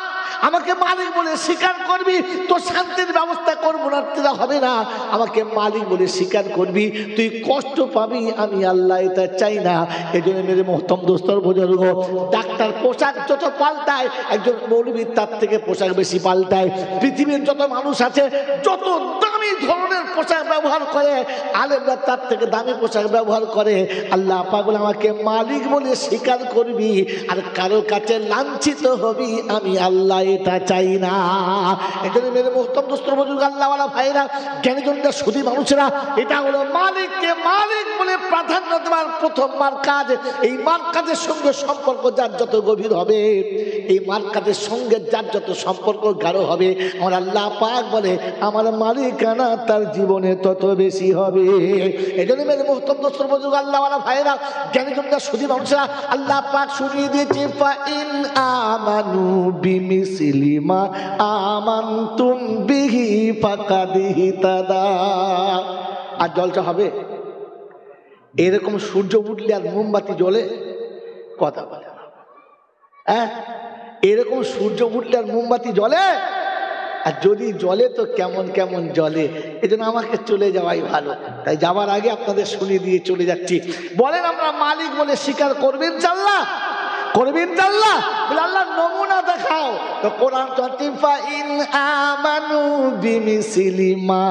আমাকে মালিক বলে স্বীকার করবি, তো শান্তির ব্যবস্থা করবো না তা হবে না। আমাকে মালিক বলে স্বীকার করবি, তুই কষ্ট পাবি, আমি আল্লাহ এটা চাই না। এই জন্য মেরে মোহতরম দোস্তর বুজুর্গ, ডাক্তার পোশাক যত পাল্টায়, একজন মৌলবী তার থেকে পোশাক বেশি পাল্টায়। পৃথিবীর যত মানুষ আছে, যত দামি ধরনের পোশাক ব্যবহার করে, আলেমরা তার থেকে দামি পোশাক ব্যবহার করে। আল্লাহ পাক বলে আমাকে মালিক বলে স্বীকার করবি, আর কারো কাছে লাঞ্ছিত হবি, আমি আল্লাহ এটা চাই না। এখানে মেরে মোহতরম দোস্তর বুজুর্গ, আল্লাহওয়ালা ভাইরা, জ্ঞানীজনরা, সুধী মানুষেরা, এটা হলো মালিককে মালিক বলে প্রাধান্য দেওয়ার প্রথম মার্কাজ। এই মার্কাজের সঙ্গে সম্পর্ক যার যত গভীর হবে, এই মার্কাজের সঙ্গে যার যত সম্পর্ক গাঢ় হবে, আমার আল্লাহ পাক বলে আমার মালিকানা তার জীবনে তত বেশি হবে। এই জন্য মেরে মোহতরম দোস্তর বুজুর্গ, আল্লাহওয়ালা ভাইরা, জ্ঞানীজনরা, সুধী মানুষেরা, আল্লাহ পাক শুনিয়ে দিয়েছে ফাইন আমানু বিমিসলি মা আমানতুম বিহি ফাকাদ ইহতাদা। আর জলসা হবে এরকম সূর্য উঠলে আর মোমবাতি জ্বলে? কথা বলে না। হ্যাঁ, এরকম সূর্য উঠলে আর মোমবাতি জ্বলে? আর যদি জ্বলে তো কেমন কেমন জ্বলে। এই জন্য আমাকে চলে যাওয়াই ভালো। তাই যাওয়ার আগে আপনাদের শুনিয়ে দিয়ে চলে যাচ্ছি। বলেন, আমরা মালিক বলে স্বীকার করবেন আল্লাহ? করবেন আল্লাহ? বলে আল্লাহ নমুনা দেখাও। তো কোরআন ততিফা ইন আমানু বিমিসলি মা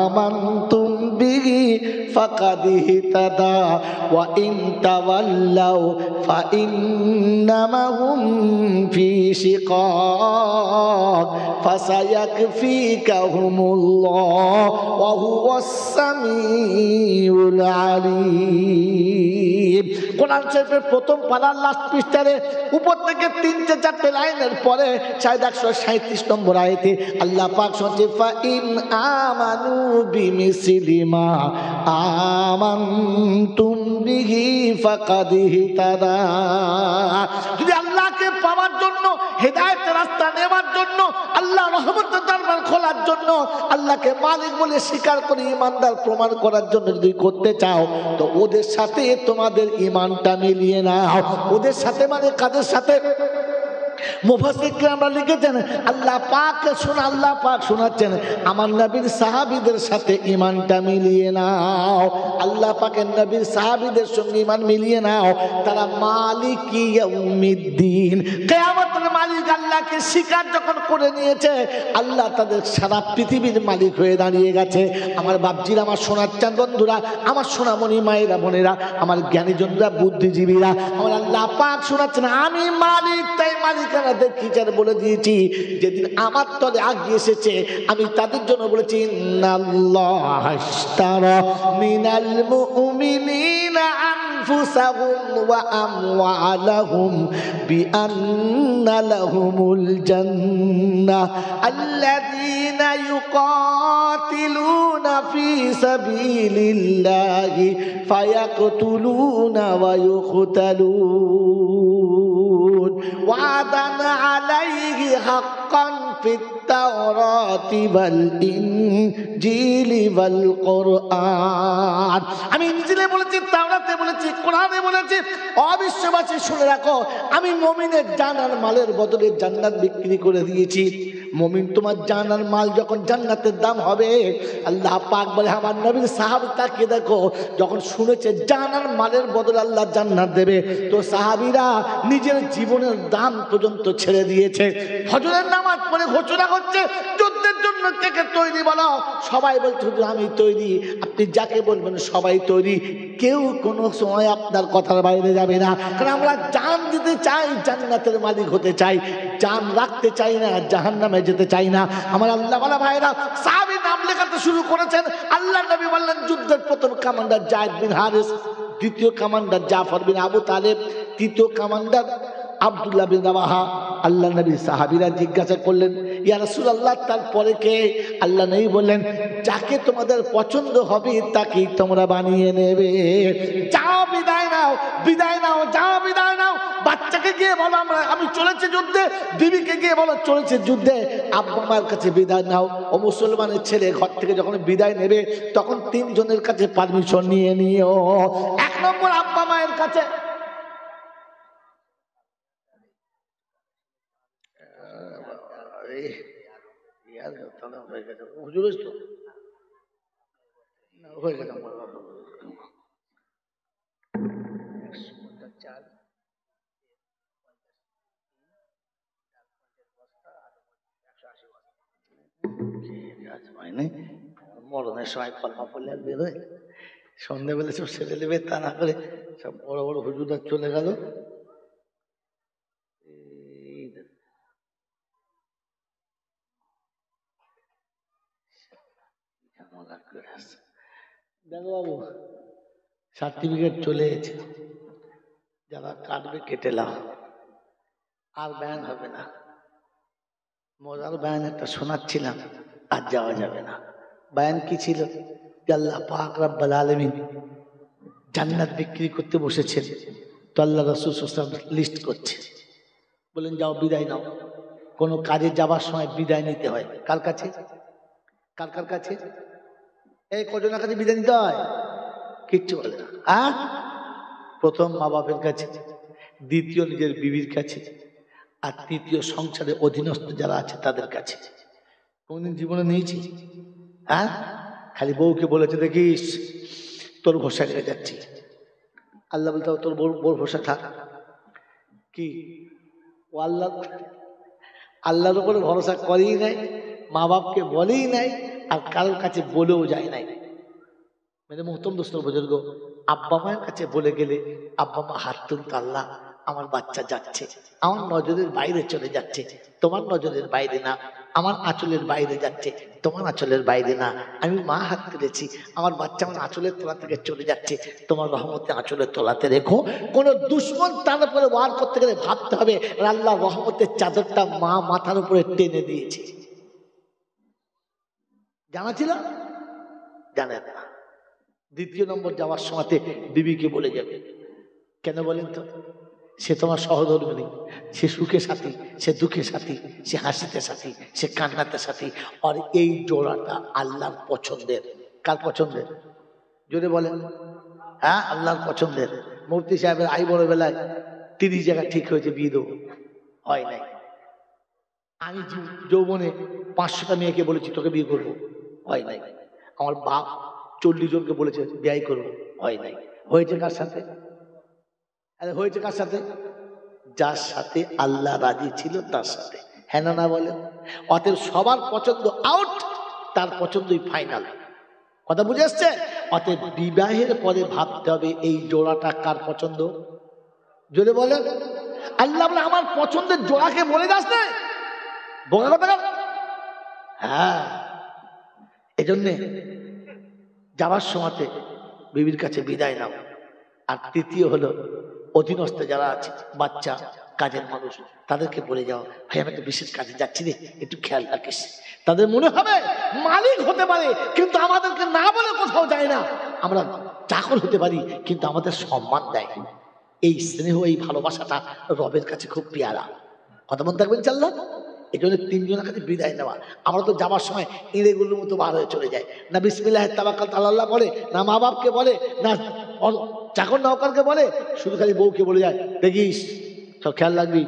আমানতুম বিহি ফাকাদ ইহতাদা ওয়া ইন তাওয়াল্লাউ ফাইন্নামা হুম ফি শিকাক ফাসায়াকফিকাহুমুল্লাহ ওয়া হুয়াস সামিউল আলিম। কোরআন শরীফের প্রথম পারার লাস্ট পৃষ্ঠারে উপর থেকে 3-4 লাইনের পরে 137 নম্বর আয়াতে আল্লাহ পাক শুনছে ফাইন আমানু বিমিসলি বিমা আমানতুম বিহি ফাকাদ ইহতাদা। যদি আল্লাহকে পাওয়ার জন্য, হেদায়েতের রাস্তা নেওয়ার জন্য, আল্লাহ রহমতের দরবার খোলার জন্য, আল্লাহকে মালিক বলে স্বীকার করে ইমানদার প্রমাণ করার জন্য যদি করতে চাও, তো ওদের সাথে তোমাদের ইমানটা মিলিয়ে নাও। ওদের সাথে মানে কাদের সাথে? মুফাসসিররা আমরা লিখেছেন আল্লাহ পাক শোনাচ্ছেন আমার নবীর সাহাবীদের সাথে ইমানটা মিলিয়ে নাও। আল্লাহ পাকের নবীর সাহাবীদের সঙ্গে ইমান মিলিয়ে নাও। তারা মালিক ইয়াউমিদ্দিন, কিয়ামতের মালিক আল্লাহকে স্বীকার যখন করে নিয়েছে, আল্লাহ তাদের সারা পৃথিবীর মালিক হয়ে দাঁড়িয়ে গেছে। আমার বাপজিরা, আমার সোনার চাঁদ বন্ধুরা, আমার সোনামণি মায়েরা বোনেরা, আমার জ্ঞানীজনরা, বুদ্ধিজীবীরা, আমার আল্লাহ পাক শোনাচ্ছেন আমি মালিক। তাই মালিকানা দেখিয়েছেন, বলে দিয়েছি যেদিন আমার তলে আগিয়ে এসেছে আমি তাদের জন্য বলেছি ইন্নাল্লাহ আশতারা মিনাল মুমিনিনা আনফুসাহুম ওয়া আমওয়ালাহুম বিআন্না লাহুমুল জান্নাহ আল্লাযীনা ইউকাতিলুনা ফি সাবিলিল্লাহি ফায়াকতুলুনা ওয়া ইউকতালুন ওয়াদান আলাইহি হাক্কান ফিত তাওরাতি ওয়াল ইনজিলি ওয়াল কুরআন। আমি ইনজিলে বলেছি, তাওরাতে বলেছি, কোরআনে বলেছি। অবিশ্ববাসী শুনে রাখো, আমি মুমিনের জান আর মালের বদলে জান্নাত বিক্রি করে দিয়েছি। মুমিন তোমার জান আর মাল যখন জান্নাতের দাম হবে, আল্লাহ পাক বলে আমার নবীর সাহাবী তাকে দেখো, যখন শুনেছে জান আর মালের বদলে আল্লাহ জান্নাত দেবে, তো সাহাবীরা নিজের জীবনের দাম পর্যন্ত ছেড়ে দিয়েছে। ফজরের নামাজ পড়ে ঘোষণা হচ্ছে যুদ্ধের জন্য থেকে তৈরি বলো, সবাই বলছে হুজুর আমি তৈরি। আপনি যাকে বলবেন সবাই তৈরি, কেউ কোনো সময় আপনার কথার বাইরে যাবে না। কারণ আমরা জান দিতে চাই, জান্নাতের মালিক হতে চাই, জান রাখতে চাই না, জাহান্নামে যেতে চাই না। আমার আল্লাহ ওয়ালা ভাইরা সাহাবী নাম লেখাতে শুরু করেছেন। আল্লাহ নবী বললেন যুদ্ধের প্রথম কমান্ডার যায়েদ বিন হারিস, দ্বিতীয় কমান্ডার জাফর বিন আবু তালেব, তৃতীয় কমান্ডার আব্দুল্লাহ বিন রাওয়াহা। আল্লাহ নবী সাহাবীরা জিজ্ঞাসা করলেন ইয়া রাসূলুল্লাহ তারপরে কে? আল্লাহ নবী বললেন যাকে তোমাদের পছন্দ হবে তাকেই তোমরা বানিয়ে নেবে। যাও বিদায় নাও, বিদায় নাও, যাও বিদায় নাও। বাচ্চাকে গিয়ে বলো আমি চলেছে যুদ্ধে, বিবিকে গিয়ে বলো চলেছে যুদ্ধে। আব্বা মায়ের কাছে বিদায় নাও। ও মুসলমানের ছেলে ঘর থেকে যখন বিদায় নেবে তখন তিনজনের কাছে পারমিশন নিয়ে নিও। এক নম্বর আব্বা মায়ের কাছে, মরণের সময় কলমা পড়লে আর বেরোয়, সন্ধ্যেবেলা সব ছেড়ে দেবে, তা না করে সব বড় বড় হুজুরা চলে গেল। দেখো বাবু, সার্টিফিকেট চলে এসেছে, যারা কাটবে কেটে লাও, আর ব্যান হবে না। মজার ব্যান একটা শোনাচ্ছিলাম, আর যাওয়া যাবে না। ব্যান কি ছিল? আল্লাহ পাক রব্বুল আলামিন জান্নাত বিক্রি করতে বসেছেন, তো আল্লাহ রাসূল সাল্লাল্লাহু আলাইহি ওয়াসাল্লাম লিস্ট করছে, বলেন যাও বিদায় নাও। কোনো কাজে যাবার সময় বিদায় নিতে হয় কার কাছে? কার কার কাছে? এই কজনের কাছে বিদায় নিতে হয়? কিচ্ছু বলে না। প্রথম মা বাপের কাছে, দ্বিতীয় নিজের বিবির কাছে, আর তৃতীয় সংসারে অধীনস্থ যারা আছে তাদের কাছে। কোনদিন জীবনে নিয়েছি? খালি বউকে বলেছে দেখিস তোর ভরসা করে যাচ্ছি। আল্লাহ বলতে তোর বউর ভরসা থাক। কি ও আল্লাহর উপরে ভরসা করেই নাই, মা বাপকে বলেই নাই, আর কারোর কাছে বলেও যায় নাই। মানে মোহতম দোস্ত বুজুর্গ, আব্বা মায়ের কাছে বলে গেলে আব্বা মা হাত তুলতো, আল্লাহ আমার বাচ্চা যাচ্ছে, আমার নজরের বাইরে চলে যাচ্ছে, তোমার নজরের বাইরে না, আমার আঁচলের বাইরে যাচ্ছে, তোমার আঁচলের বাইরে না। আমি মা হাত তুলেছি, আমার বাচ্চা আমার আঁচলের তলা থেকে চলে যাচ্ছে, তোমার রহমতে আঁচলের তলাতে রেখো। কোনো দুশ্মন তার উপরে ওয়ার করতে গেলে ভাবতে হবে আল্লাহ রহমতের চাদরটা মা মাথার উপরে টেনে দিয়েছে। জানা ছিল? জানেন না। দ্বিতীয় নম্বর যাওয়ার সময়তে বিবিকে বলে যাবে। কেন বলেন তো? সে তোমার সহধর্মিণী, সে সুখে সাথী, সে দুঃখে সাথী, সে হাসিতে সাথী, সে কান্নাতে সাথী। আর এই জোড়াটা আল্লাহর পছন্দের। কার পছন্দের? জোরে বলেন। হ্যাঁ, আল্লাহর পছন্দের। মুফতি সাহেবের আই বড় বেলায় 30 জায়গা ঠিক হয়েছে, বিয়ে দেবো, হয় নাই। আমি যৌবনে 500টা মেয়েকে বলেছি তোকে বিয়ে করবো, হয় নাই। আমার বাপ 40 জনকে বলেছে বিয়ে করবো, হয় নাই। হয়েছে কার সাথে? আরে হয়েছে কার সাথে? যার সাথে আল্লাহ রাজি ছিল তার সাথে। হ্যাঁ না বলেন? অতএব সবার পছন্দ আউট, তার পছন্দই ফাইনাল। কথা বুঝে আসছে? অতএব বিবাহের পরে ভাবতে হবে এই জোড়াটা কার পছন্দ। যদি বলেন আল্লাহ বলে আমার পছন্দের জোড়াকে বলে যাস না, বোকা কথা। হ্যাঁ, এজন্যে যাওয়ার সময়তে বিবির কাছে বিদায় নাও। আর তৃতীয় হলো অধীনস্থ যারা আছে, বাচ্চা, কাজের মানুষ, তাদেরকে বলে যাও ভাই আমি একটা বিশেষ কাজে যাচ্ছি রে, একটু খেয়াল রাখিস। তাদের মনে হবে মালিক হতে পারে কিন্তু আমাদেরকে না বলে কোথাও যায় না। আমরা চাকর হতে পারি কিন্তু আমাদের সম্মান দেয়। এই স্নেহ, এই ভালোবাসাটা রবের কাছে খুব পেয়ারা। কথা মনে থাকবেন চাল্লা। এই জন্য 3 জনের কাছে বিদায় নেওয়া। আমরা তো যাওয়ার সময় ইঁড়েগুলোর মতো বার হয়ে চলে যায় না, বিসমিল্লাহ তাওয়াক্কালতু আলাল্লাহ বলে না, মা বাপকে বলে না, চাকর নৌকারকে বলে, শুধু খালি বউকে বলে যায় দেখিস সব খেয়াল রাখবি,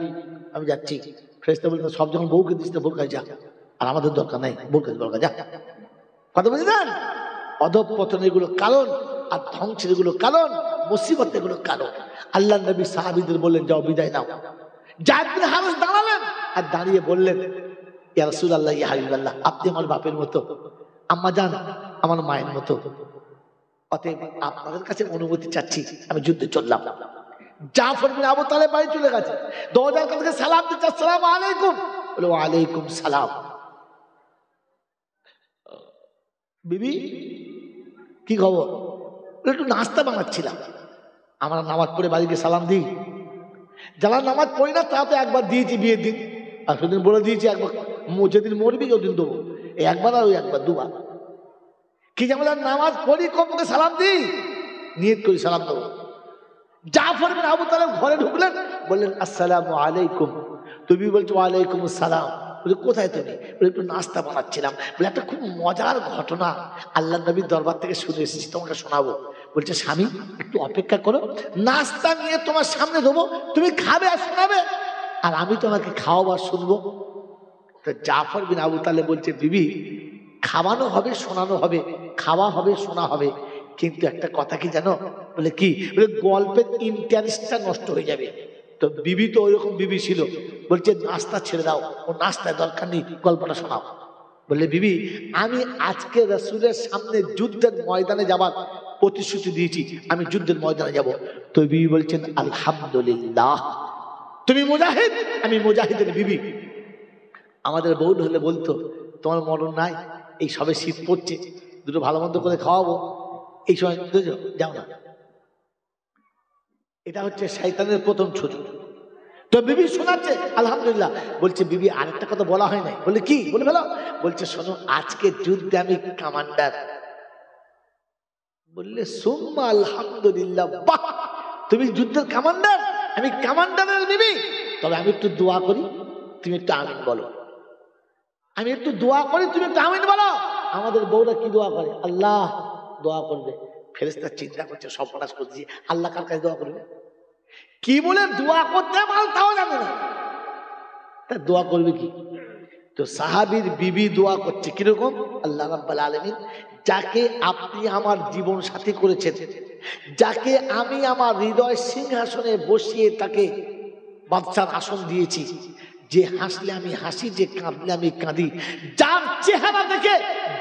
আমি যাচ্ছি। ফেরেশতা বলে সব যখন বউকে দিস বোর কাছে যা, আর আমাদের দরকার নাই, বোর কাছে দরকার যা। কথা বুঝলেন? অধঃপতনের এগুলো কারণ, আর ধ্বংসের এগুলো কারণ, মুসিবতের এগুলো কারণ। আল্লাহ নবী সাহাবীদের বললেন যাও বিদায় নাও। যায়েদ বিন হারেস দাঁড়ালেন আর দাঁড়িয়ে বললেন ইয়া রাসূলুল্লাহ, ইয়া হাবিবাল্লাহ, আপনি আমার বাপের মতো, আম্মা জান আমার মায়ের মতো, অতএব আপনাদের কাছে অনুমতি চাচ্ছি, আমি যুদ্ধে চললাম। জাফর বিন আবু তালেব বাড়ি চলে গেছে, দরজার কাছে সালাম দিচ্ছে, আসসালামু আলাইকুম। বলে ওয়া আলাইকুম সালাম। বিবি কি খবর? একটু নাস্তা বানাচ্ছিলাম। আমরা নামাজ পড়ে বাড়িতে সালাম দিই, যারা নামাজ পড়ি না তারা তো একবার দিয়েছি বিয়ের দিন, আর সেদিন বলে দিয়েছি একবার যেদিন মরবি ওদিন দেবো, এই একবার আর ওই একবার দুবার। কি যেমন নামাজ পড়ি কমকে সালাম দিই, নিয়ত করি সালাম দেবো। জাফর বিন আবু তালেব ঘরে ঢুকলেন, বললেন আসসালামু আলাইকুম। তুমি বলছো ওয়ালাইকুম আসসালাম। বলে কোথায় তুমি? বলে একটু নাস্তা বানাচ্ছিলাম। বলে একটা খুব মজার ঘটনা আল্লাহ নবীর দরবার থেকে শুনে এসেছি, তোমাকে শোনাবো। বলছে স্বামী একটু অপেক্ষা করো, নাস্তা নিয়ে তোমার সামনে দেবো, তুমি খাবে আর শোনাবে, আর আমি তোমাকে খাওয়াবার শুনবো। তো জাফর বিন আবু তালেব বলছে বিবি খাওয়ানো হবে, শোনানো হবে, খাওয়া হবে, শোনা হবে, কিন্তু একটা কথা কি জানো? বলে কি? বলে গল্পের ইন্টারেস্টটা নষ্ট হয়ে যাবে। তো বিবি তো ওইরকম বিবি ছিল, বলছে নাস্তা ছেড়ে দাও, ও নাস্তায় দরকার নেই, গল্পটা শোনাও। বললে বিবি আমি আজকে রাসূলের সামনে যুদ্ধের ময়দানে যাবার প্রতিশ্রুতি দিয়েছি, আমি যুদ্ধের ময়দানে যাব। তো বিবি বলছেন আলহামদুলিল্লাহ, তুমি মুজাহিদ, আমি মুজাহিদের বিবি। আমাদের বউ হলে বলতো তোমার মরণ নাই, এই সবে শীত পড়ছে, দুটো ভালো মন্দ করে খাওয়াবো, এই সময় যাও না। এটা হচ্ছে শয়তানের প্রথম ছুরি। তো বিবি শোনাচ্ছে আলহামদুলিল্লাহ। বলছে বিবি আরেকটা কথা বলা হয় নাই। বলে কি? বলে ফেলো। বলছে শোনো আজকে যুদ্ধে আমি কমান্ডার। বললে সুম্মা আলহামদুলিল্লাহ, বাহ তুমি যুদ্ধের কমান্ডার, আমি কমান্ডারের বিবি। তবে আমি একটু দোয়া করি, তুমি একটু আমিন বলো। আমি একটু দোয়া করি, তুমি একটু আমিন বলো। আমাদের বউরা কি দোয়া করে? আল্লাহ দোয়া করবে। ফেরেশতা চিন্তা করছে সর্বনাশ করছি, আল্লাহ কার কাছে দোয়া করবে? কি বলে দোয়া করতে পারো তাও জানে না, তা দোয়া করবে কি? তো সাহাবীর বিবি দোয়া করছে কিরকম? আল্লাহ রাব্বুল আলামিন, যাকে আপনি আমার জীবন সাথী করেছেন, যাকে আমি আমার হৃদয় সিংহাসনে বসিয়ে তাকে বাদশার আসন দিয়েছি, যে হাসলে আমি হাসি, যে কাঁদলে আমি কাঁদি, যার চেহারা দেখে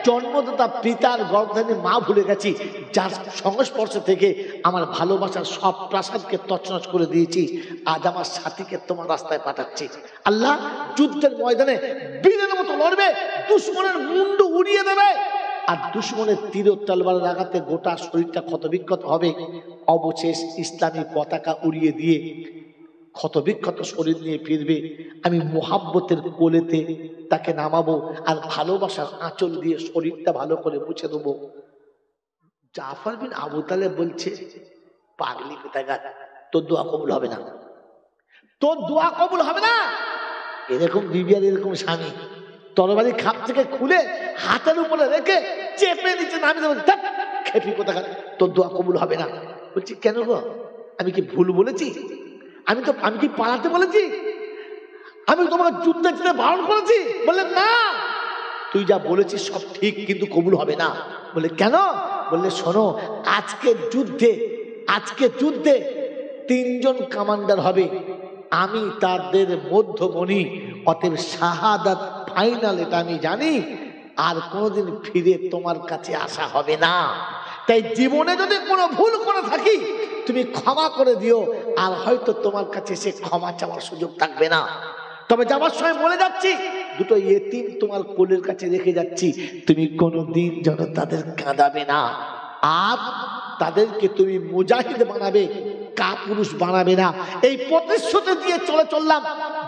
জন্মদাতা পিতার গর্ভধারী মা ভুলে গেছি, যার সংস্পর্শ থেকে আমার ভালোবাসার সব প্রাসাদকে তছনছ করে দিয়েছি, আজ আমার সাথীকে তোমার রাস্তায় পাঠাচ্ছি। আল্লাহ যুদ্ধের ময়দানে বীরের মতো লড়বে, দুশমনের মুন্ডু উড়িয়ে দেবে, আর দুশমনের তীর তলবারের আঘাতে গোটা শরীরটা ক্ষতবিক্ষত হবে, অবশেষ ইসলামী পতাকা উড়িয়ে দিয়ে ক্ষতবিক্ষত শরীর নিয়ে ফিরবে। আমি মোহাব্বতের কোলেতে তাকে নামাবো, আর ভালোবাসার আঁচল দিয়ে শরীরটা ভালো করে মুছে দেবো। জাফর বিন আবু তালেব বলছে, পাগলি কোথাকার, তোর দোয়া কবুল হবে না, তোর দোয়া কবুল হবে না। এরকম বিবি আর এরকম স্বামী, তরবারি খাপ থেকে খুলে হাতের উপরে রেখে চেপে নিচে নামিয়ে দেবো, খেপি কোথাকার, তোর দোয়া কবুল হবে না। বলছি কেন গো, আমি কি ভুল বলেছি? আমি কি পালাতে বলেছি? আমি তোমাকে যুদ্ধে যেতে বারণ করেছি? বললেন না, তুই যা বলেছিস সব ঠিক, কিন্তু কবুল হবে না। বলে কেন? বললে শোনো, আজকে যুদ্ধে 3 জন কমান্ডার হবে, আমি তাদের মধ্যমণি, অতএব শাহাদাত ফাইনাল, এটা আমি জানি, আর কোনোদিন ফিরে তোমার কাছে আসা হবে না। তাই জীবনে যদি কোনো ভুল করে থাকি তুমি ক্ষমা করে দিও, আর হয়তো তোমার কাছে সে ক্ষমা চাওয়ার সুযোগ থাকবে না। তবে যাবার সময় বলে যাচ্ছি, 2 ইয়েতিম তোমার কোলের কাছে রেখে যাচ্ছি, তুমি কোনোদিন যেন তাদের কাঁদাবে না, আর তাদেরকে তুমি মুজাহিদ বানাবে, কাপুরুষ বানাবে না। এই প্রতিশ্রুতি দিয়ে চললাম,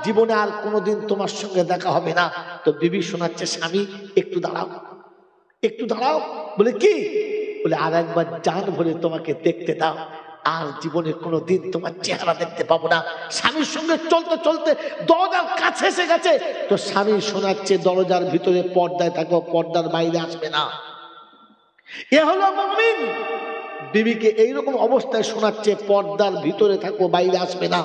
জীবনে আর কোনোদিন তোমার সঙ্গে দেখা হবে না। তো বিবি শোনাচ্ছে, স্বামী একটু দাঁড়াও। বলে কি? বলে আর একবার জান ভরে তোমাকে দেখতে দাও, আর জীবনে কোনোদিন তোমার চেহারা দেখতে পাবো না। স্বামীর সঙ্গে চলতে দরজার কাছে এসে গেছে, তো স্বামী শোনাচ্ছে, দরজার ভিতরে পর্দায় থাকো, পর্দার বাইরে আসবে না। এ হলো মুমিন। বিবিকে এইরকম অবস্থায় শোনাচ্ছে, পর্দার ভিতরে থাকো, বাইরে আসবে না।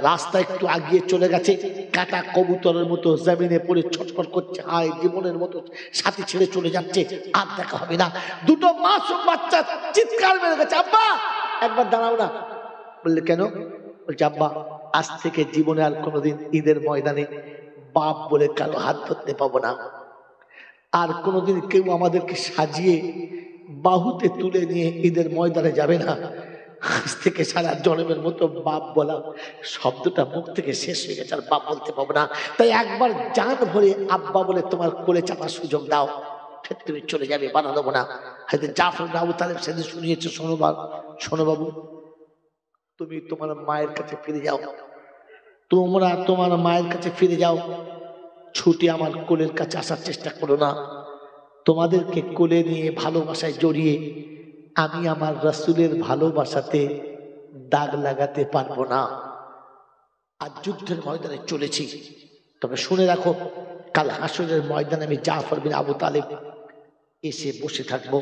রাস্তা একটু আগিয়ে চলে গেছে, কাটা কবুতরের মতো জমিনে পড়ে ছটফট করছে, হায় জীবনের মতো সাথী ছেড়ে চলে যাচ্ছে, আর দেখা হবে না। 2 মাসুম বাচ্চা চিৎকার মেরে গেছে, আব্বা একবার দাঁড়াও না। বললে কেন? বলছে আব্বা, আজ থেকে জীবনে আর কোনোদিন ঈদের ময়দানে বাপ বলে কারো হাত ধরতে পাবো না, আর কোনোদিন কেউ আমাদেরকে সাজিয়ে বাহুতে তুলে নিয়ে ঈদের ময়দানে যাবে না। আজ থেকে সারা জন্মের মতো বাপ বলা শব্দটা মুখ থেকে শেষ হয়ে গেছে, আর বাপ বলতে পাবো না। তাই একবার জান ভরে আব্বা বলে তোমার কোলে চাপার সুযোগ দাও, ফের তুমি চলে যাবে, বাধা দেবো না। হয়তো জাফর বিন আবু তালেব সেদিন শুনিয়েছে, শোনো বাবু, তুমি তোমার মায়ের কাছে ফিরে যাও, তোমরা তোমার মায়ের কাছে ফিরে যাও, ছুটে আমার কোলের কাছে আসার চেষ্টা করো না। তোমাদেরকে কোলে নিয়ে ভালোবাসায় জড়িয়ে আমি আমার রাসূলের ভালোবাসাতে দাগ লাগাতে পারবো না। আজ যুদ্ধের ময়দানে চলেছি, তবে শুনে রাখো, কাল হাসরের ময়দানে আমি জাফর বিন আবু তালেব এসে বসে থাকবো।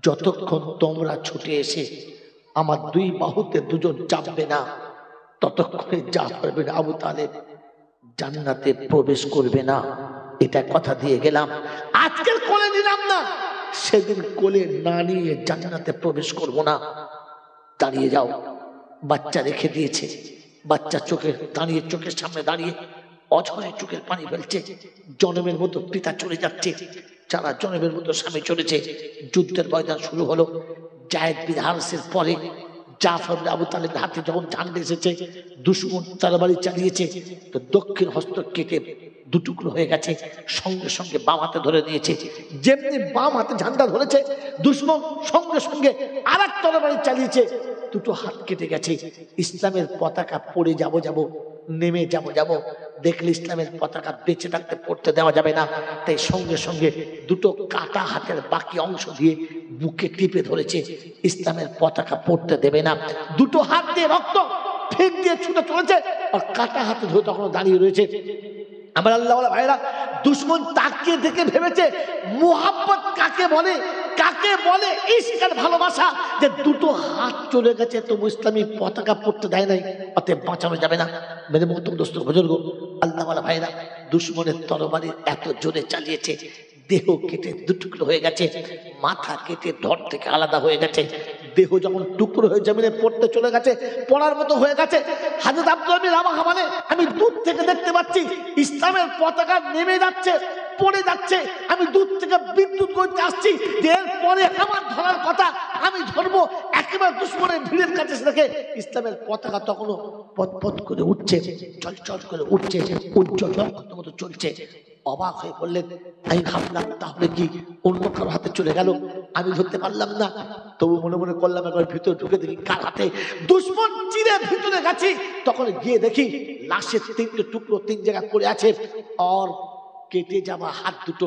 যতক্ষণ তোমরা ছুটে এসে আমার 2 বাহুতে 2 জন চাপবে না, ততক্ষণে জাফর বিন আবু তালেব জান্নাতে প্রবেশ করবে না। এটা কথা দিয়ে গেলাম। আজকের কোলে নিলাম না, সেদিন কোলে না নিয়ে জান্নাতে প্রবেশ করব না। দাঁড়িয়ে যাও। বাচ্চা রেখে দিয়েছে, বাচ্চা চোখের সামনে দাঁড়িয়ে অঝরে চোখের পানি ফেলছে। জনমের মতো পিতা চলে যাচ্ছে, যারা জনমের মতো স্বামী চলেছে। যুদ্ধের ময়দান শুরু হলো। জায়েদ বিন হারেসের পরে জাফর বিন আবু তালেবের হাতে যখন ঝান্ডা এসেছে, দুশমন তরবারি চালিয়েছে, তো দক্ষিণ হস্ত কেটে 2 টুকরো হয়ে গেছে। সঙ্গে সঙ্গে বাম হাতে ধরে নিয়েছে। যেমনি বাম হাতে ঝান্ডা ধরেছে, দুশমন সঙ্গে সঙ্গে আরেক তরবারি চালিয়েছে, 2টো হাত কেটে গেছে। ইসলামের পতাকা পড়ে যাব নেমে যাব, দেখলে ইসলামের পতাকা বেঁচে থাকতে পড়তে দেওয়া যাবে না। তাই সঙ্গে সঙ্গে 2টো কাটা হাতের বাকি অংশ দিয়ে বুকে টিপে ধরেছে, ইসলামের পতাকা পড়তে দেবে না। 2টো হাত দিয়ে রক্ত ফেক দিয়ে ছুটে চলেছে, আর কাটা হাতে ধরে তখন দাঁড়িয়ে রয়েছে। আমার আল্লাহ ভাইরা, দুশমন তাকিয়ে থেকে ভেবেছে মুহাব্বত কাকে বলে ইশক আর ভালোবাসা, যে 2টো হাত চলে গেছে তবু ইসলামী পতাকা পড়তে দেয় নাই, অতএব বাঁচানো যাবে না। মেরে মোহতরম দোস্ত বুজুর্গ, আল্লাহ ভাইরা, দুশমনের তরবারি এত জোরে চালিয়েছে, দেহ কেটে 2 টুকরো হয়ে গেছে, মাথা কেটে ধর থেকে আলাদা হয়ে গেছে। দেহ যখন টুকরো হয়ে জমিনে পড়তে চলে গেছে, পড়ার মতো হয়ে গেছে, হযরত আব্দুল্লাহ বিন রাওয়াহা মানে আমি দূর থেকে দেখতে পাচ্ছি ইসলামের পতাকা নেমে যাচ্ছে, পড়ে যাচ্ছে। আমি দূর থেকে বিদ্যুৎ করতে আসছি যে এরপরে আমার ধরার কথা, আমি ধরবো। একেবারে দুশমনের ভিড়ের কাছে দেখে ইসলামের পতাকা তখনও পথ করে উঠছে, চল করে উঠছে, উজ্জ্বল নক্ষত্রের মতো চলছে। অবাক হয়ে বললেন, আমি ভাবলাম তাহলে কি অন্য কারো হাতে চলে গেল, আমি ধরতে পারলাম না। তবু মনে মনে করলাম একবার ভিতরে ঢুকে দেখি কার হাতে। দুশমন চিরে ভিতরে গেছি, তখন গিয়ে দেখি লাশের 3টে টুকরো 3 জায়গায় পড়ে আছে, আর কেটে যাওয়া হাত 2টো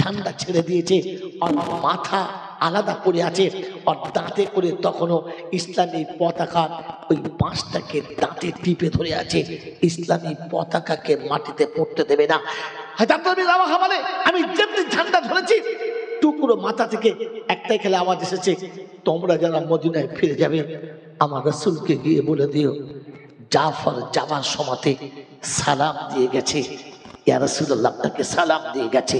ঝান্ডা ছেড়ে দিয়েছে, আর মাথা আলাদা পড়ে আছে, আর দাঁতে করে তখনও ইসলামী পতাকা ওই বাঁশটাকে দাঁতে টিপে ধরে আছে, ইসলামী পতাকাকে মাটিতে পড়তে দেবে না। বলে আমি যেমনি ঝান্ডা ধরেছি টুকরো মাথা থেকে একটাই খেলে আওয়াজ এসেছে, তোমরা যারা মদিনায় ফিরে যাবে আমার রাসূলকে গিয়ে বলে দিও জাফর যাবার সময়তে সালাম দিয়ে গেছে, ইয়া রাসূলুল্লাহ আপনাকে সালাম দিয়ে গেছে।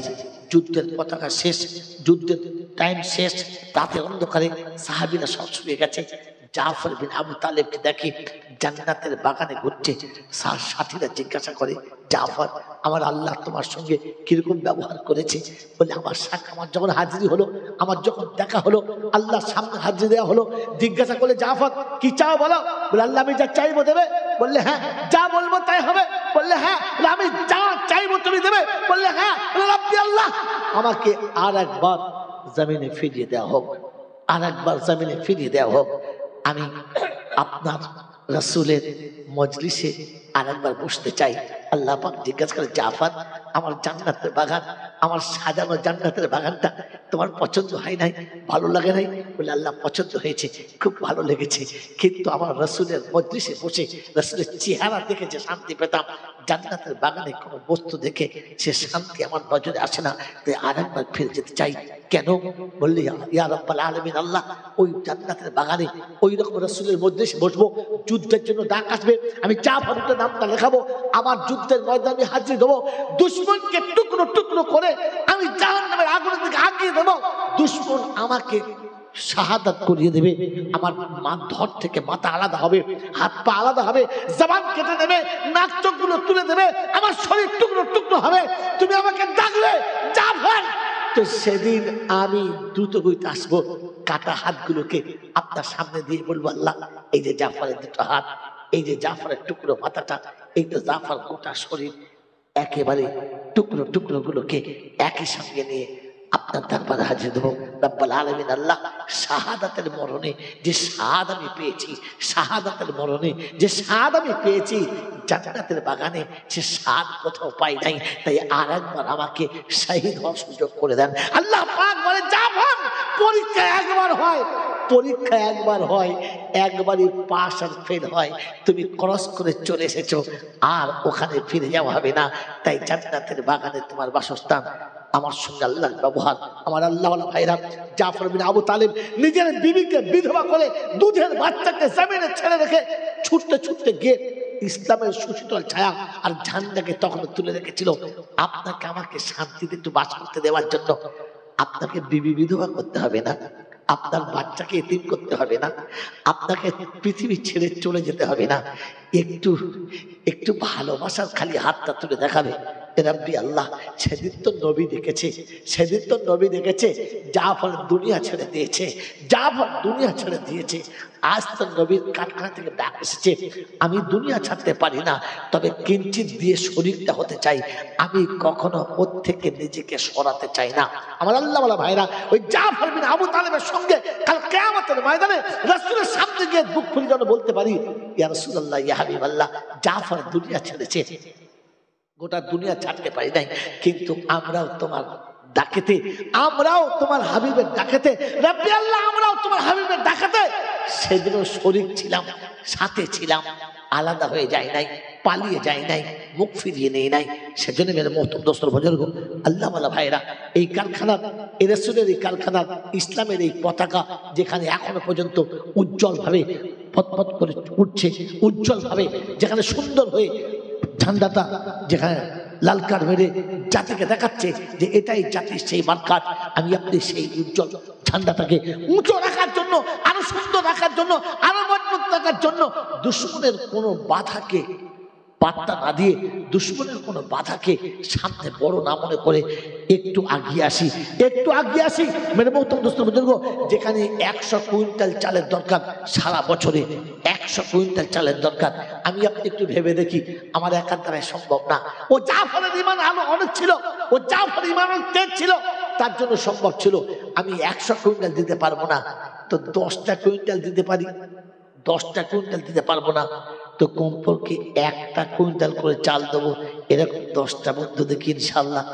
যুদ্ধের পতাকা শেষ, যুদ্ধের টাইম শেষ, রাতে অন্ধকারে সাহাবীরা সব শুয়ে গেছে। জাফর বিন আবু তালেবকে দেখে জান্নাতের বাগানে ঘুরছে। সাথীরা জিজ্ঞাসা করে, জাফর আমার আল্লাহ তোমার সঙ্গে কিরকম ব্যবহার করেছে? বলে আমার যখন হাজিরি হলো, আমার যখন দেখা হলো, আল্লাহর সামনে হাজিরি দেওয়া হলো। জিজ্ঞাসা করলে জাফর কি চাও বলো? বলে আল্লাহ আমি যা চাইবো দেবে। বললে হ্যাঁ। যা বলবো তাই হবে? বললে হ্যাঁ। আমি যা চাইবো তুমি দেবে? বললে হ্যাঁ। রাব্বি আল্লাহ আমাকে আর একবার জমিনে ফিরিয়ে দেওয়া হোক, আর একবার জমিনে ফিরিয়ে দেওয়া হোক, আমি আপনার রাসূলের মজলিসে আর একবার বসতে চাই। আল্লাহ পাক জিজ্ঞাসা করে, জাফর আমার জান্নাতের বাগান, আমার সাজানো জান্নাতের বাগানটা তোমার পছন্দ হয় নাই, ভালো লাগে নাই? বলে আল্লাহ পছন্দ হয়েছে, খুব ভালো লেগেছে, কিন্তু আমার রাসূলের মজলিসে বসে রাসূলের চেহারা দেখে যে শান্তি পেতাম, জান্নাতের বাগানে কোনো বস্তু দেখে সে শান্তি আমার নজরে আসে না, তাই আর একবার ফিরে যেতে চাই। কেন? বললে ইয়া রাব্বাল আলামিন আল্লাহ ওই জান্নাতের বাগানে ওই রকম রাসূলের মজলিসে বসবো, যুদ্ধের জন্য ডাক আসবে, আমি জাফরের নামটা লেখাবো, আমার যুদ্ধের ময়দানে হাজির দেবো, দুশমনকে টুকরো টুকরো করে আমি জাহান্নামের আগুনের দিকে আগিয়ে দেবো, দুশমন আমাকে শাহাদাত করিয়ে দেবে, আমার ধর থেকে মাথা আলাদা হবে, হাত পা আলাদা হবে, জবান কেটে দেবে, নাক চোখগুলো তুলে দেবে, আমার শরীর টুকরো টুকরো হবে, তুমি আমাকে ডাকলে জাফর। তো সেদিন আমি দ্রুত গতিতে আসবো, কাটা হাতগুলোকে আপনার সামনে দিয়ে বলবো আল্লাহ এই যে জাফরের দুটো হাত, এই যে জাফরের টুকরো মাথাটা, এই তো জাফর গোটা শরীর, একেবারে টুকরো টুকরো গুলোকে একই সঙ্গে নিয়ে আপনার দরবারে হাজির দেবো। রব্বুল আলামিন আল্লাহ শাহাদাতের মরণে যে শাহাদ আমি পেয়েছি, শাহাদাতের মরণে যে শাহাদ আমি পেয়েছি জান্নাতের বাগানে, সে শাহাদ কোথাও পাই নাই, তাই আর একবার আমাকে শহীদ হওয়ার সুযোগ করে দেন। আল্লাহ পাক বলে, জাফর পরীক্ষা একবার হয়, পরীক্ষা একবার হয়, একবারই পাস আর ফেল হয়, তুমি ক্রস করে চলে এসেছো, আর ওখানে ফিরে যাওয়া হবে না, তাই জান্নাতের বাগানে তোমার বাসস্থান। আমার সঙ্গে আল্লাহর ব্যবহার। আমার আল্লাহওয়ালা ভাইরা, জাফর বিন আবু তালেব নিজের বিবিকে বিধবা করে দুধের বাচ্চাকে জমিনে ছেড়ে রেখে ছুটতে ছুটতে গিয়ে ইসলামের সুশীতল ছায়া আর ঝান্ডাকে তখন তুলে রেখেছিল আপনাকে আমাকে শান্তিতে একটু বাস করতে দেওয়ার জন্য। আপনাকে বিবি বিধবা করতে হবে না, আপনার বাচ্চাকে এতিম করতে হবে না, আপনাকে পৃথিবী ছেড়ে চলে যেতে হবে না, একটু একটু ভালোবাসার খালি হাতটা তুলে দেখাবে। রাব্বি আল্লাহ সেদিন তো নবী দেখেছে, সেদিন তো নবী দেখেছে জাফর দুনিয়া ছেড়ে দিয়েছে, জাফর দুনিয়া ছেড়ে দিয়েছে, আজ তো নবীর কারখানা থেকে ডাক এসেছে, আমি দুনিয়া ছাড়তে পারি না, তবে কিঞ্চিত দিয়ে শরীরটা হতে চাই, আমি কখনো ওর থেকে নিজেকে সরাতে চাই না। আমার আল্লাহওয়ালা ভাইরা, ওই জাফর বিন আবু তালেবের সঙ্গে কাল কিয়ামতের ময়দানে রাসূলের সামনে গিয়ে বুক ফুলে যেন বলতে পারি, ইয়া রাসূলুল্লাহ ইয়া হাবিবাল্লাহ, জাফর দুনিয়া ছেড়েছে, গোটা দুনিয়া ছাড়তে পারি নাই, কিন্তু আমরাও তোমার ডাকেতে, আমরাও তোমার হাবিবের ডাকেতে, রাব্বি আল্লাহ আমরাও তোমার হাবিবের ডাকেতে সেদিনও শরীক ছিলাম, সাথে ছিলাম, আলাদা হয়ে যায় নাই, পালিয়ে যায় নাই, মুখ ফিরিয়ে নেই নাই। সেজন্য মেরে মহতম দোস্তর বুজুর্গ আল্লাহওয়ালা ভাইরা, এই কারখানার, এই রাসূলের এই কারখানার, ইসলামের এই পতাকা যেখানে এখনো পর্যন্ত উজ্জ্বলভাবে পথপথ করে উঠছে, উজ্জ্বলভাবে যেখানে সুন্দর হয়ে ঝান্ডাটা যেখানে লাল কার্ড মেরে জাতিকে দেখাচ্ছে যে এটাই জাতির সেই মার্কাট, আমি আপনি সেই উজ্জ্বল ঝান্ডাটাকে উঁচু রাখার জন্য, আরো সুন্দর রাখার জন্য, আরো মজবুত রাখার জন্য দুশ্মনের কোনো বাধাকে পাত্তা না দিয়ে, দুশ্মনের কোনো বাধাকে সামনে বড় না মনে করে একটু আগিয়ে আসি, একটু আগিয়ে আসি। মেরে মহতম দোস্ত বুজুর্গ, যেখানে 100 কুইন্টাল চালের দরকার সারা বছরে, 100 কুইন্টাল চালের দরকার, আমি আপনি একটু ভেবে দেখি, আমার একার দ্বারাই সম্ভব না। ও জাফরের ঈমান আলো অনেক ছিল, ও জাফরের ঈমান অনেক তেজ ছিল, তার জন্য সম্ভব ছিল। আমি 100 কুইন্টাল দিতে পারবো না, তো 10টা কুইন্টাল দিতে পারি, 10টা কুইন্টাল দিতে পারবো না, তো কমপক্ষে 1টা কুইন্টাল করে চাল দেবো, এরকম 10টা বন্ধু দেখি ইনশাল্লাহ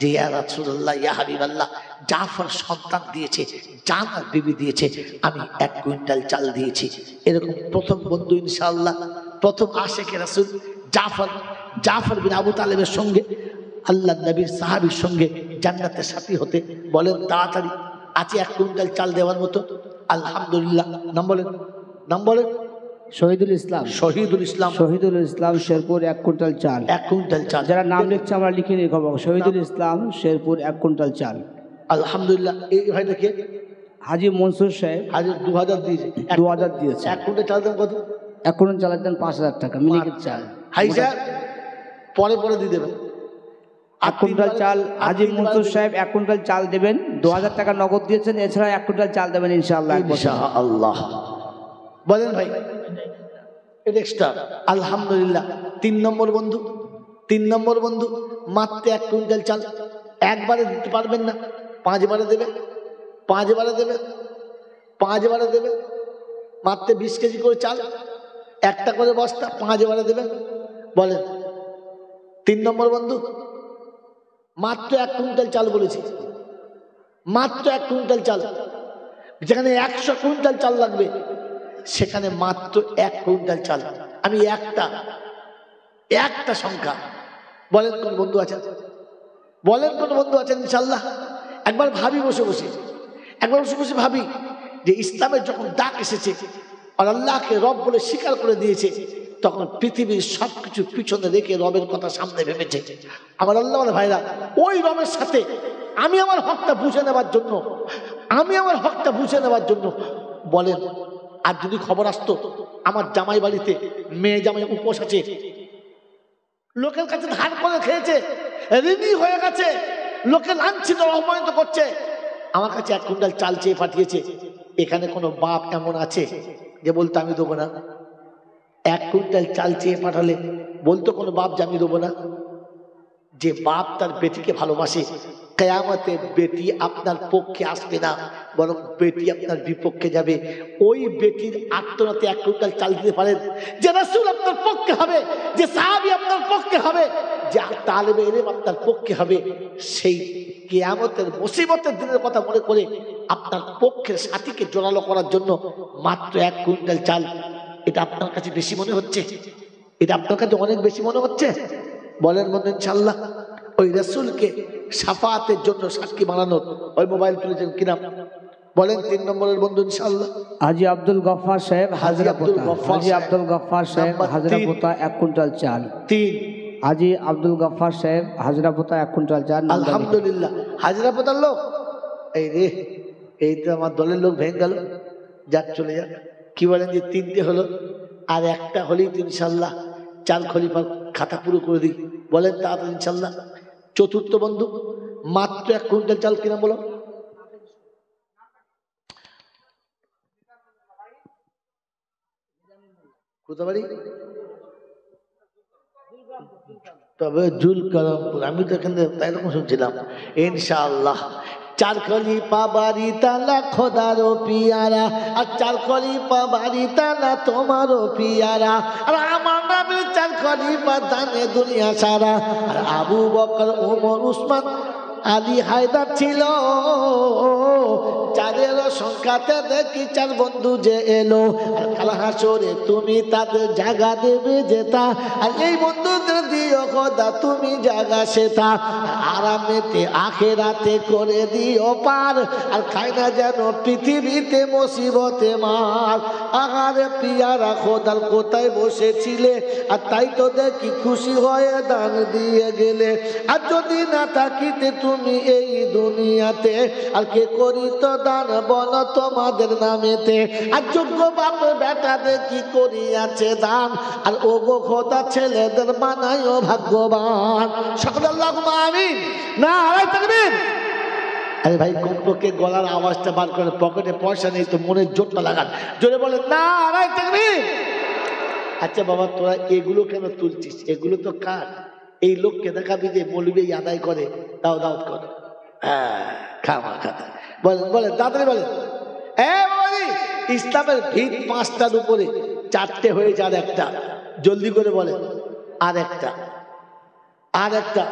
যে ইয়া রাসূলুল্লাহ, ইয়া হাবিবাল্লাহ, জাফর সন্তান দিয়েছে, জান্নাত বিবি দিয়েছে, আমি 1 কুইন্টাল চাল দিয়েছি। এরকম প্রথম বন্ধু ইনশাআল্লাহ, প্রথম আশিকে রাসূল জাফর বিন আবু তালেবের সঙ্গে আল্লাহ নবীর সাহাবীর সঙ্গে জান্নাতের সাথী হতে। বলেন তাড়াতাড়ি, আছে 1 কুইন্টাল চাল দেওয়ার মতো? আলহামদুলিল্লাহ। নাম বলেন, নাম বলেন। শহীদুল ইসলাম। শহীদুল ইসলাম। শহীদুল ইসলাম, শেরপুর 1 কুইন্টাল চাল। 1 কুইন্টাল চাল। যারা নাম লিখছে আমরা লিখে নিয়ে খবর। শহীদুল ইসলাম, শেরপুর 1 কুইন্টাল চাল। আলহামদুলিল্লাহ। এই ভাই দেখে হাজি মনসুর সাহেব, হাজি 2000 দিয়েছে। 2000 দিয়েছে। 1 কুইন্টাল চাল দাম কত? 1 কুইন্টাল চালের দাম 5000 টাকা, মিনিকেট চাল। হাই স্যার, পরে পরে দিয়ে দেবেন। 1 কুইন্টাল চাল হাজি মনসুর সাহেব 1 কুইন্টাল চাল দেবেন। 2000 টাকা নগদ দিয়েছেন, এছাড়া 1 কুইন্টাল চাল দেবেন ইনশাআল্লাহ। ইনশাআল্লাহ। বলেন ভাই, এটা এক্সট্রা। আলহামদুলিল্লাহ। 3 নম্বর বন্ধু, 3 নম্বর বন্ধু মাত্র 1 কুইন্টাল চাল। একবারে দিতে পারবেন না, 5 বারে দেবে, 5 বারে দেবে, 5 বারে দেবে। মাত্র 20 কেজি করে চাল, একটা করে বস্তা, 5 বারে দেবে। বলেন 3 নম্বর বন্ধু, মাত্র 1 কুইন্টাল চাল বলেছি, মাত্র 1 কুইন্টাল চাল। যেখানে 100 কুইন্টাল চাল লাগবে সেখানে মাত্র 1 কুইন্টাল চাল। আমি একটা সংখ্যা। বলেন কোন বন্ধু আছেন? বলেন কোন বন্ধু আছেন? ইনশাআল্লাহ। একবার ভাবি বসে বসে, একবার বসে বসে ভাবি যে ইসলামের যখন ডাক এসেছে আর আল্লাহকে রব বলে স্বীকার করে দিয়েছে, তখন পৃথিবীর সবকিছু পিছনে রেখে রবের কথা সামনে ভেবেছে। আমার আল্লাহ ভাইরা, ওই রবের সাথে আমি আমার হকটা বুঝে নেওয়ার জন্য, আমি আমার হকটা বুঝে নেওয়ার জন্য বলেন, আর যদি খবর আসতো আমার জামাই বাড়িতে মেয়ে জামাই উপোস আছে, লোকের কাছে ধার করে খেয়েছে, ঋণী হয়ে গেছে, লোকে লাঞ্ছিত অপমানিত করছে, আমার কাছে 1 কুইন্টাল চাল চেয়ে পাঠিয়েছে, এখানে কোনো বাপ এমন আছে যে বলতো আমি দেবো না? 1 কুইন্টাল চাল চেয়ে পাঠালে বলতো কোনো বাপ যে আমি দেবো না? যে বাপ তার বেটিকে ভালোবাসে, কিয়ামতে বেটি আপনার পক্ষে আসবে না, বরং বেটি আপনার বিপক্ষে যাবে। ওই বেটির আত্মনাতে 1 কুইন্টাল চাল দিতে পারেন? যে রাসূল আপনার পক্ষে হবে, যে সাহাবী আপনার পক্ষে হবে, যে তালেবে ইলম আপনার পক্ষে হবে, সেই কিয়ামতের মুসিবতের দিনের কথা মনে করে আপনার পক্ষের সাথীকে জোরালো করার জন্য মাত্র 1 কুইন্টাল চাল। এটা আপনার কাছে বেশি মনে হচ্ছে? এটা আপনার কাছে অনেক বেশি মনে হচ্ছে? বলেন বন্ধু ইনশাআল্লাহ। ওই রাসূলকে শাফাআতের জন্য সাক্ষী বানানোর ওই মোবাইল তুলেছেন কিনা? বলেন 3 নম্বরের বন্ধু ইনশাআল্লাহ। হাজি আব্দুল গফফার সাহেব, হাজরাপোতা। হাজি আব্দুল গফফার সাহেব, হাজরাপোতা 1 কুইন্টাল চাল। 3। হাজি আব্দুল গফফার সাহেব, হাজরাপোতা 1 কুইন্টাল চাল। আলহামদুলিল্লাহ। হাজরাপোতার লোক, এই রে, এই তো আমার দলের লোক ভেঙে গেল, যাক চলে যাক। কি বলেন যে 3টে হলো, আর একটা হলেই তো ইনশাআল্লাহ চাল খলিফার খাতা পুরো করে দিই। বলেন তাড়াতাড়ি ইনশাআল্লাহ। 4র্থ বন্ধু মাত্র 1 কুইন্টাল চাল কিনা বলো? কোথা বাড়ি? তবে জুলকারামপুর। আমি তো এখানে তাই রকম শুনছিলাম। ইনশাআল্লাহ 4 খলিফা বাড়ি তালা খোদারও পিয়ারা, আর 4 খলিফা বাড়ি তালা তোমারও পিয়ারা, আর আমার নামের 4 খলিফা দানে দুনিয়া সারা, আর আবু বকর ওমর উসমান আলী হায়দার ছিল। 4-এর সংখ্যাতে দেখি 4 বন্ধু যে এলো, আর কাল হাসরে তুমি তাদের জায়গা দেবে যেতা, আর এই বন্ধুদের দিও খোদা তুমি জায়গা সেটা, আরামেতে আখেরাতে করে দিও পার, আর খায় না যেন পৃথিবীতে মুসিবতে মার। আহারে পিয়ারা খোদার কোথায় বসেছিলে, আর তাই তো দেখি খুশি হয়ে দান দিয়ে গেলে, আর যদি না থাকিতে তুমি এই দুনিয়াতে, আর কে করিত দান বলো তোমাদের নামেতে, আর যোগ্য বাপ বেটাদের কি করিয়াছে দান, আর ও গো খোদা ছেলেদের বানায়ও ভাগ্যবান। সকলে আল্লাহুম্মা আমিন। নারায়ে তাকবীর। আরে ভাই কমপক্ষে গলার আওয়াজটা বার করে, পকেটে পয়সা নেই তো মনের জোরটা লাগান, জোরে বলে নারায়ে তাকবীর। আচ্ছা বাবা, তোরা এগুলো কেন তুলছিস? এগুলো তো কাঠ। এই লোককে দেখাবি যে মৌলবি আদায় করে, দাও দাওয়াত করে। হ্যাঁ, খাওয়া খাতা। বলেন বলেন তাড়াতাড়ি বলেন। বাবাজি, ইসলামের ভিত 5টার উপরে 4টে হয়েছে, আর একটা জলদি করে বলেন। আর একটা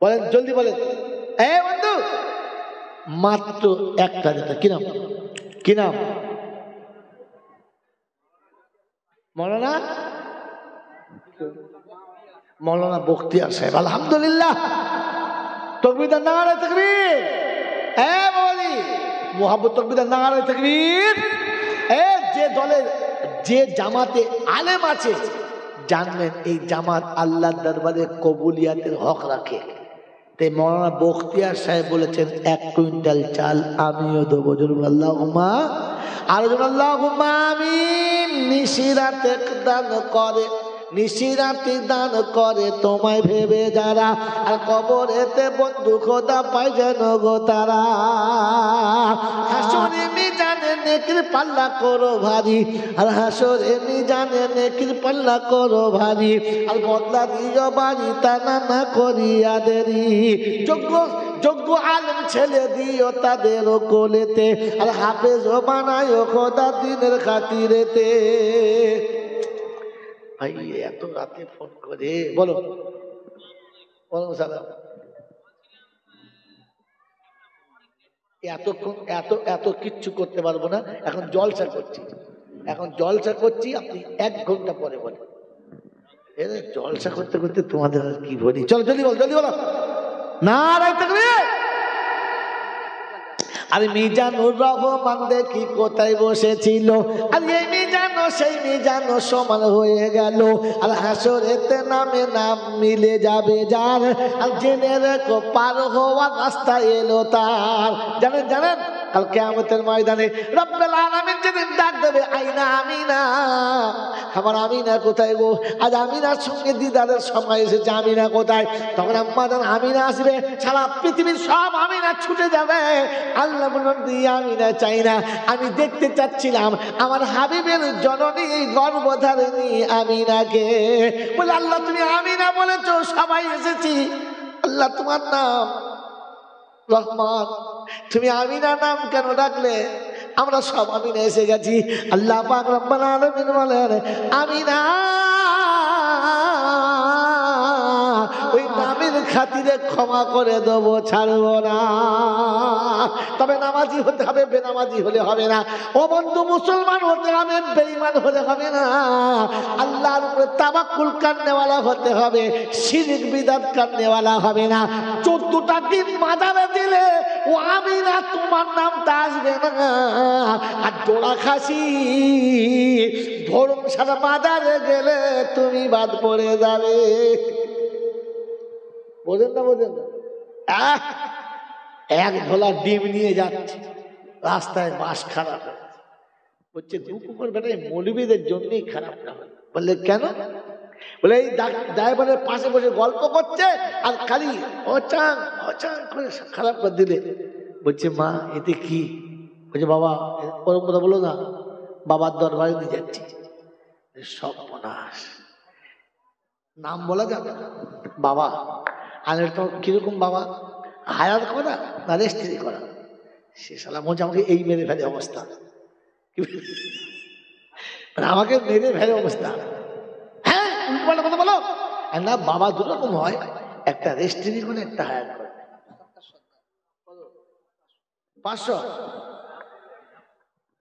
বলেন জলদি বলেন। এ বন্ধু, মাত্র একটা যেটা, কি নাম? কি নাম? মৌলানা মৌলানা বখতিয়ার সাহেব। আলহামদুলিল্লাহ, তাকবীর, নারে তাকবীর। এ বলি মুহাব্বত, তাকবীর, নারে তাকবীর। এ যে দলের, যে জামাতে আলেম আছে, জানবেন এই জামাত আল্লাহর দরবারে কবুলিয়াতের হক রাখে। তাই মৌলানা বখতিয়ার সাহেব বলেছেন 1 কুইন্টাল চাল আমিও দেবো। জরুর আল্লাহুম্মা, আর জরুর আল্লাহুম্মা আমিন। নিশিরাতে দান করে, নিশিরাতে দান করে তোমায় ভেবে যারা, আর কবরেতে বন্ধু খোদা পায় যেন গো তারা। হাসরে মিজানে নেকির পাল্লা করো ভারী, আর হাসরে মিজানে নেকির পাল্লা করো ভারী, আর বদলা দিও বাড়ি তা না করিয়া দেরি। যোগ্য যোগ্য আলেম ছেলে দিও তাদের কোলেতে, আর হাফেজ বানায় খোদা দিনের খাতিরেতে। ভাই এত রাতে ফোন করে বলো, বলো সালাম। এতক্ষণ এত এত কিচ্ছু করতে পারবো না, এখন জলসা করছি, এখন জলসা করছি। আপনি 1 ঘন্টা পরে বলেন। জলসা করতে করতে তোমাদের আর কি বলি। চলো জলদি বল, জলদি বলো। নারে তাকবীর। আর মিজানুর রহমান দেখি কোথায় বসেছিল, আর এই মিজানো সেই মিজানো সমান হয়ে গেল। আর হাসরেতে নামে নাম মিলে যাবে যার, আর জেনে রেখো পার হওয়ার রাস্তা এলো তার। জানেন জানেন, কাল কিয়ামতের ময়দানে রব্বুল আলামিন যেদিন ডাক দেবে, আইনা আমিনা, আমার আমিনা কোথায় গো? আজ আমিনার সঙ্গে দিদারের সময় এসেছে, আমিনা কোথায়? তখন আম্মা জান আমিনা আসবে, সারা পৃথিবীর সব আমিনা ছুটে যাবে। আল্লাহ বলবেন দিয়ে আমিনা চাই না, আমি দেখতে চাচ্ছিলাম আমার হাবিবের জননী গর্ভধারিণী আমিনাকে। বলে আল্লাহ তুমি আমিনা বলেছো, সবাই এসেছি। আল্লাহ তোমার নাম রহমান, তুমি আমিনা নাম কেন ডাকলে? আমরা সব আমিনা এসে গেছি। আল্লাহ পাক রব্বুল আলামিন বলেন, আমিনা ওই নামের খাতিরে ক্ষমা করে দেবো, ছাড়বো না। তবে নামাজি হতে হবে, বেনামাজি হলে হবে না। ও বন্ধু, মুসলমান হতে হবে, বেঈমান হলে হবে না। আল্লাহর উপরে তাওয়াক্কুল করনেওয়ালা হতে হবে, শিরক বিদআত করনেওয়ালা হবে না। 14টা দিন মাজারে দিলে ও আমিনা তোমার নামটা আসবে না। আর জোড়া খাসি ভরম সারা মাজারে গেলে তুমি বাদ পড়ে যাবে। বোঝেন না, বোঝেন না? 1 ঝোলা ডিম নিয়ে যাচ্ছে, রাস্তায় বাস খারাপ হয়ে বলছে 2 কুকুর বেটায় মৌলবীদের জন্যই খারাপ না হয়। বললে কেন? বলে এই ড্রাইভারের পাশে বসে গল্প করছে আর খালি অচাং অচাং করে খারাপ করে দিলে। বলছে মা এতে কি? বলছে বাবা ওরকম কথা বলো না, বাবার দরবারে নিয়ে যাচ্ছি। সর্বনাশ, নাম বলা যাবে না। বাবা আর তো কিরকম বাবা, হায়ার করা না রেস্ট্রি করা? সে শালা মনে আমাকে এই মেরে ফেলে অবস্থা, আমাকে মেরে ফেলে অবস্থা। হ্যাঁ উল্টো কথা বলো না, বাবা 2 রকম হয়, একটা রেস্ট্রি করে, একটা হায়ার করে। 500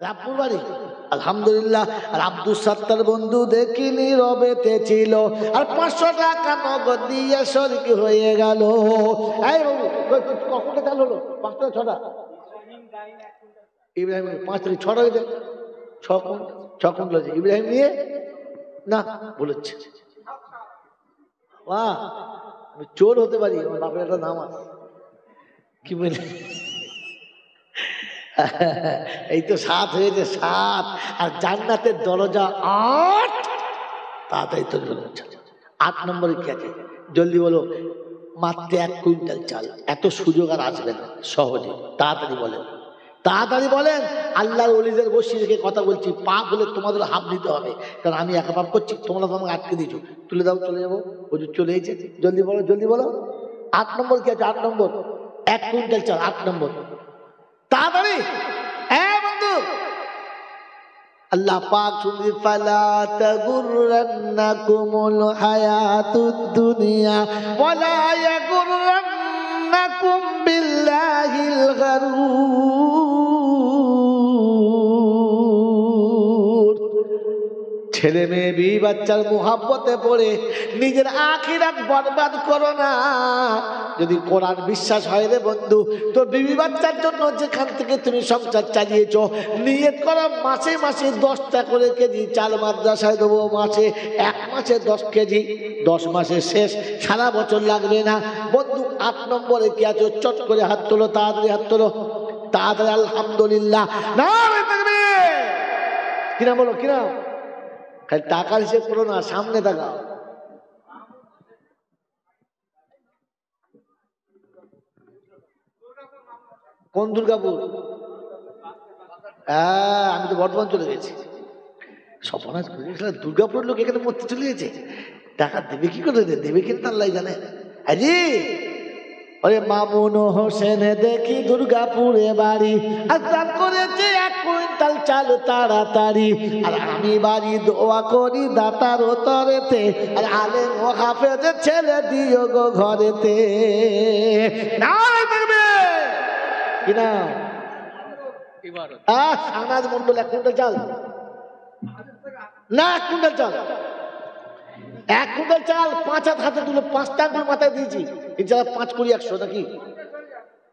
রাব্বুর বাড়ি। আলহামদুলিল্লাহ। আর আব্দুল সাত্তার বন্ধু দেখিনি রবেতে ছিল, আর 500 টাকা নগদ দিয়ে শরিক হয়ে গেল। এই বাবু কখনটা চাল হলো? 5টা 6টা ইব্রাহিম 5 থেকে 6টা হয়েছে, 6 কুইন্টাল আছে। ইব্রাহিম নিয়ে না বলেছে, বাহ আমি চোর হতে পারি, আমার বাপের একটা নাম আছে। কি বলে? এই তো 7 হয়েছে, 7। আর জান্নাতের দরজা 8। তাড়াতাড়ি তো 8 নম্বরে কি আছে জলদি বলো? মাত্র 1 কুইন্টাল চাল। এত সুযোগ আর আসবে না সহজে। তাড়াতাড়ি বলেন, তাড়াতাড়ি বলেন। আল্লাহর ওলিদের বসে রেখে কথা বলছি, পাপ হলে তোমাদের হাফ দিতে হবে, কারণ আমি একা পাপ করছি, তোমরা তো আমাকে আটকে দিয়েছো। তুলে দাও, চলে যাবো। হুজুর চলে এসেছে, জলদি বলো, জলদি বলো। 8 নম্বর কি আছে? 8 নম্বর 1 কুইন্টাল চাল, 8 নম্বর। তাড়াতাড়ি বন্ধু। আল্লাহ পাক শুনলি, ফালা তাগুররান্নাকুমুল হায়াতুদ দুনিয়া ওয়ালা ইয়াগুররান্নাকুম গাররান্নাকুম বিল্লাহিল গারুর। ছেলে মেয়ে বিবি বাচ্চার মুহাব্বতে পড়ে নিজের আখিরাত বরবাদ করো না। যদি কোরআন বিশ্বাস হয় রে বন্ধু, তো বিবি বাচ্চার জন্য যেখান থেকে তুমি সংসার চালিয়েছো, নিয়ত করো মাসে মাসে 10টা করে কেজি চাল মাদ্রাসায় দেবো, মাসে 1 মাসে 10 কেজি, 10 মাসে শেষ, সারা বছর লাগবে না বন্ধু। 8 নম্বরে কি আছো? চট করে হাত তোলো, তাড়াতাড়ি হাত তোলো, তাড়াতাড়ি আলহামদুলিল্লাহ। না কিনা বলো, কিনা? খালি টাকার হিসেব করো না, সামনে তাকাও। কোন দুর্গাপুর? হ্যাঁ, আমি তো বর্ধমান চলে গেছি। সপনাশ দুর্গাপুর লোক এখানে মরতে চলে গেছে। টাকা দেবে কি করে? দেবে কিন্তু আল্লাহ জানে। আজি ওরে মামুন হোসেন দেখি দুর্গাপুরে বাড়ি, আর দান করেছে 1 কুইন্টাল চাল তাড়াতাড়ি। আর আমি বাড়ি দোয়া করি দাতার তরেতে, আর আলেম ও হাফেজের ছেলে দিও গো ঘরেতে। না দেখবে কিনা? সানাজ মন্ডল 1 কুইন্টাল চাল না, 1 কুইন্টাল চাল, 1 কুইন্টাল চাল 5 হাত হাতে তুলে 5টা আঙ্গুল মাথায় দিয়েছি। এছাড়া 5 কুড়ি 100 নাকি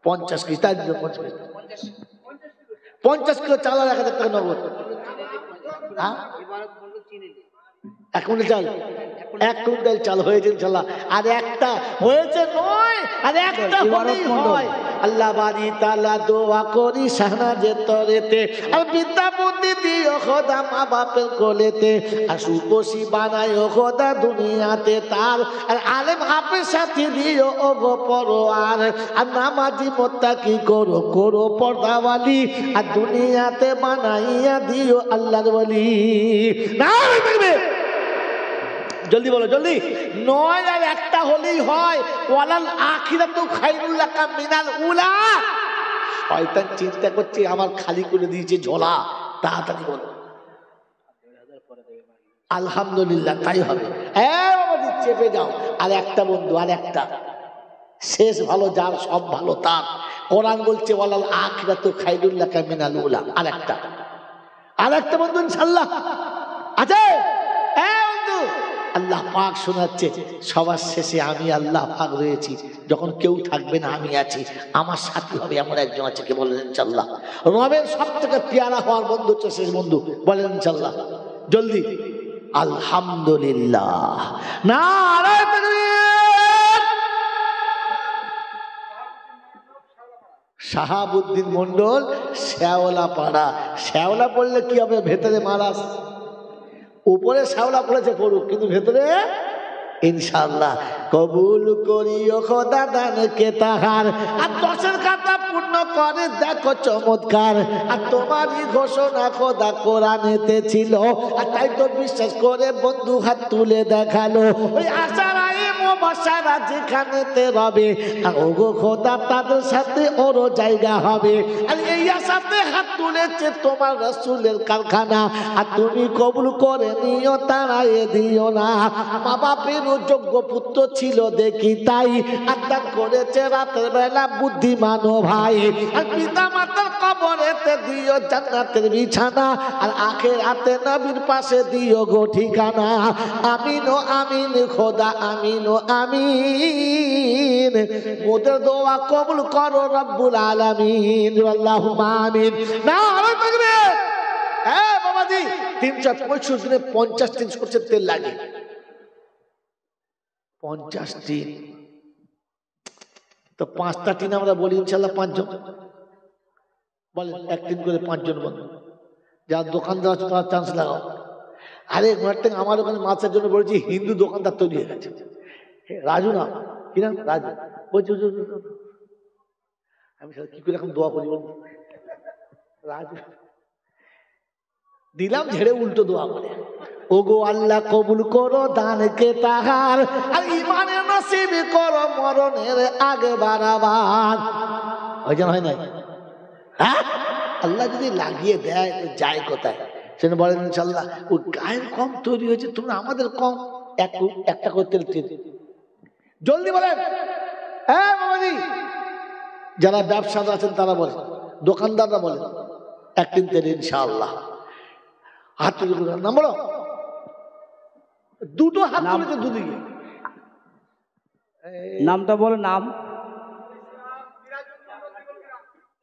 50 কেজি, তাই 50 কিলো চাল আর 1000 টাকা নগদ। 1 কুইন্টাল চাল, 1 কুইন্টাল চাল হয়েছে ইনশাল্লাহ। আর একটা হয়েছে নয়, আর একটা হলেই হয়। আল্লাহ বাড়ি তালা দোয়া করি শাহনাজের তরেতে, আর বিদ্যা বুদ্ধি দিও খোদা মা বাপের কোলেতে, আর সুখী বানাইও খোদা দুনিয়াতে তার, আর আলেম হাফেজ সাথী দিও ও গো পরোয়ার, আর নামাজি মুত্তাকি করো করো পর্দাওয়ালি, আর দুনিয়াতে বানাইয়া দিও আল্লাহর ওলি। না দেখবে জলদি বলো, জলদি। 9 আর একটা হলেই হয়। ওয়ালাল আখিরাতু খায়রুল লাকা মিনাল উলা। শয়তান চিন্তা করছে আমার খালি করে দিয়েছে ঝোলা, তাড়াতাড়ি বলো আলহামদুলিল্লাহ, তাই হবে। বাবা চেপে যাও। আর একটা বন্ধু, আর একটা শেষ ভালো যার, সব ভালো তার। কোরআন বলছে ওয়ালাল আখিরাতু খায়রুল লাকা মিনাল উলা। আর একটা বন্ধু ইনশাআল্লাহ আছে। বন্ধু আল্লাহ পাক শোনাচ্ছে, সবার শেষে আমি আল্লাহ পাক রয়েছি। যখন কেউ থাকবে না আমি আছি, আমার সাথী হবে এমন একজন আছে। কে বলেন ইনশাআল্লাহ? রবের সব থেকে পেয়ারা হওয়ার বন্ধু হচ্ছে শেষ বন্ধু। বলেন ইনশাআল্লাহ, জলদি। আলহামদুলিল্লাহ। নারে তাকবীর। শাহাবুদ্দিন মন্ডল, শ্যাওলা পাড়া। শ্যাওলা পড়লে কি হবে? ভেতরে মারাস। উপরে শ্যাওলা পড়েছে পড়ুক, কিন্তু ভেতরে ইনশাআল্লাহ। কবুল করিও খোদা দানকে তাহার, আর 10-এর খাতা পূর্ণ করে দেখো চমৎকার। আর তোমারই ঘোষণা খোদা কোরআনেতে ছিল, আর তাই তো বিশ্বাস করে বন্ধু হাত তুলে দেখালো। ওই আশার মুবাশশারা যেখানেতে রবে, আর ওগো খোদা তাদের সাথে ওরও জায়গা হবে। আর এই আশাতে হাত তুলেছে তোমার রাসূলের কারখানা, আর তুমি কবুল করে নিও, তাড়াইয়ে দিও না। মা বাপের যোগ্য পুত্র ছিল দেখি তাই, আদান করেছে রাতের বেলা বুদ্ধিমান ভাই। আর পিতা মাতার কবরেতে দিও জান্নাতের বিছানা, আর আখিরাতে নবীর পাশে দিও গো ঠিকানা। আমিন ও আমিন খোদা, আমিন ও আমিন। মোদের দোয়া কবুল করো রব্বুল আলামিন। আল্লাহুম্মা আমিন। নারে তাকবীর। বাবাজি 365 দিনে 50 দিন সরষের তেল লাগে। 50 দিন তো 5টা টিন আমরা বলি ইনশাআল্লাহ 5 জন বলেন, 1 দিন করে 5 জন বন্ধু। যার দোকানদার আছে তার চান্স লাগাও। আরে আমার ওখানে মাছের জন্য বলেছি, হিন্দু দোকানদার তৈরি হয়ে গেছে। রাজু না, কি নাম? রাজু বলছি আমি কি করে এখন দোয়া করি বলবো? রাজু দিলাম ঝেড়ে, উল্টো দোয়া করে, ওগো আল্লাহ কবুল করো দানকে তাহার, আর ইমানের নসিব করো মরণের আগে বাড়াবার। ওই যেন হয় নাই? হ্যাঁ, আল্লাহ যদি লাগিয়ে দেয় তো যায় কোথায়? সেটা বলেন ইনশাআল্লাহ। ওই গায়ের কম তৈরি হয়েছে, তোমরা আমাদের কম। একটা করে তেল জলদি বলেন। হ্যাঁ বাবাজি, যারা ব্যবসাদার আছেন তারা বলে, দোকানদাররা বলে একদিন তেল ইনশাআল্লাহ। হাত তুলে নাম বলো, দুটো হাত তুলেছে দুদিকে। নামটা বলো। নাম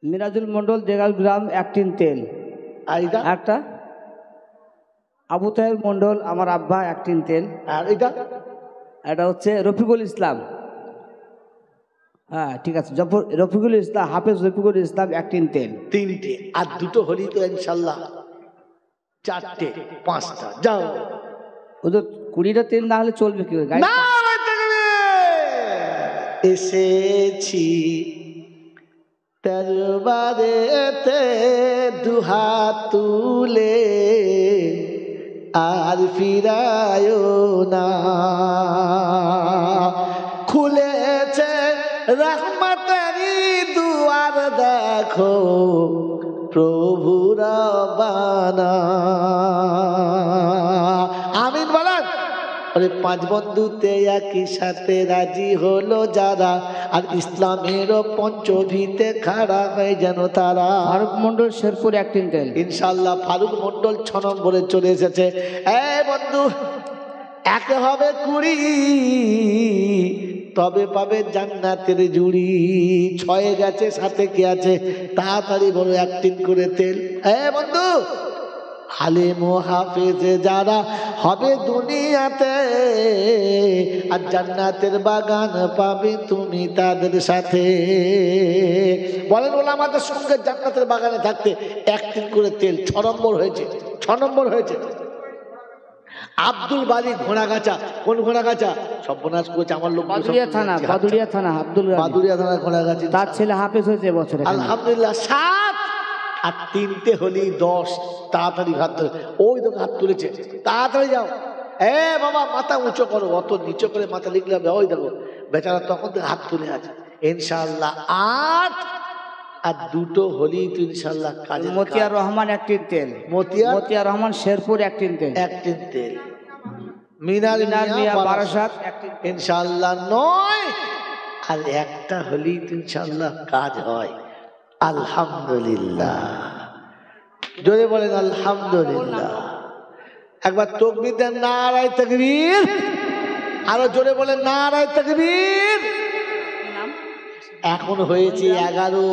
মিরাজুল মন্ডল, দেগাল গ্রাম, একটিন তেল। আর এটা একটা আবু তাহের মন্ডল, আমার আব্বা, একটিন তেল। আর এটা এটা হচ্ছে রফিকুল ইসলাম। হ্যাঁ ঠিক আছে, রফিকুল ইসলাম, হাফেজ রফিকুল ইসলাম, একটিন তেল। তিনটে, আর দুটো হলেই তো ইনশাআল্লাহ চারটে, পাঁচটা। যাও, ওদের 20টা তেল না হলে চলবে কি? এসেছি দরবারেতে দুহাত তুলে, আর ফিরায়ো না। খুলেছে রহমতেরি দুয়ার, দেখো প্রভু রব্বানা। আমিন বলেন। আরে পাঁচ বন্ধুতে একই সাথে রাজি হলো যারা, আর ইসলামেরও পঞ্চভীতে খাড়া হয়ে যেন তারা। ফারুক মন্ডল, শেরপুর, একটিন তেল। ইনশাআল্লাহ ফারুক মন্ডল 6 নম্বরে চলে এসেছে। বন্ধু, একে হবে 20, তবে পাবে জান্নাতের জুড়ি। 6 গেছে, 7 কি আছে? তাড়াতাড়ি বলো, একটিন করে তেল। বন্ধু, আলেম ও হাফেজে যারা হবে দুনিয়াতে, আর জান্নাতের বাগান পাবে তুমি তাদের সাথে। বলেন ওলামাদের সঙ্গে জান্নাতের বাগানে থাকতে একটিন করে তেল। 6 নম্বর হয়েছে, 6 নম্বর হয়েছে। আব্দুল বাড়ি ঘোড়াগাছা। কোন ঘোড়াগাছা? সর্বনাশ করেছে আমার লোক। বাদুড়িয়া থানা, বাদুড়িয়া থানা, আব্দুল বাদুড়িয়া থানা ঘোড়াগাছি। তার ছেলে হাফেজ হয়েছে বছরে। আলহামদুলিল্লাহ 7, আর 3টে হলেই 10। তাড়াতাড়ি হাত তুলে, ওই তো হাত তুলেছে, তাড়াতাড়ি যাও। বাবা, মাথা উঁচু করো, অত নিচু করে মাথা লিখলে হবে। ওই দেখো বেচারা তখন থেকে হাত তুলে আছে। ইনশাআল্লাহ 8, আর দুটো হলেই তো ইনশাআল্লাহ কাজে। মতিয়ার রহমান, একটিন তেল। মতিয়ার রহমান, শেরপুর, একটিন তেল। একটিন তেল। মিনার মিয়া বারাসাত, ইনশাআল্লাহ 9, আর একটা হলেই তো ইনশাআল্লাহ কাজ হয়। আলহামদুলিল্লাহ, জোরে বলেন আলহামদুলিল্লাহ। একবার তাকবীর দেন, নারায়ে তাকবীর। আরো জোরে বলেন নারায়ে তাকবীর। এখন হয়েছে 11।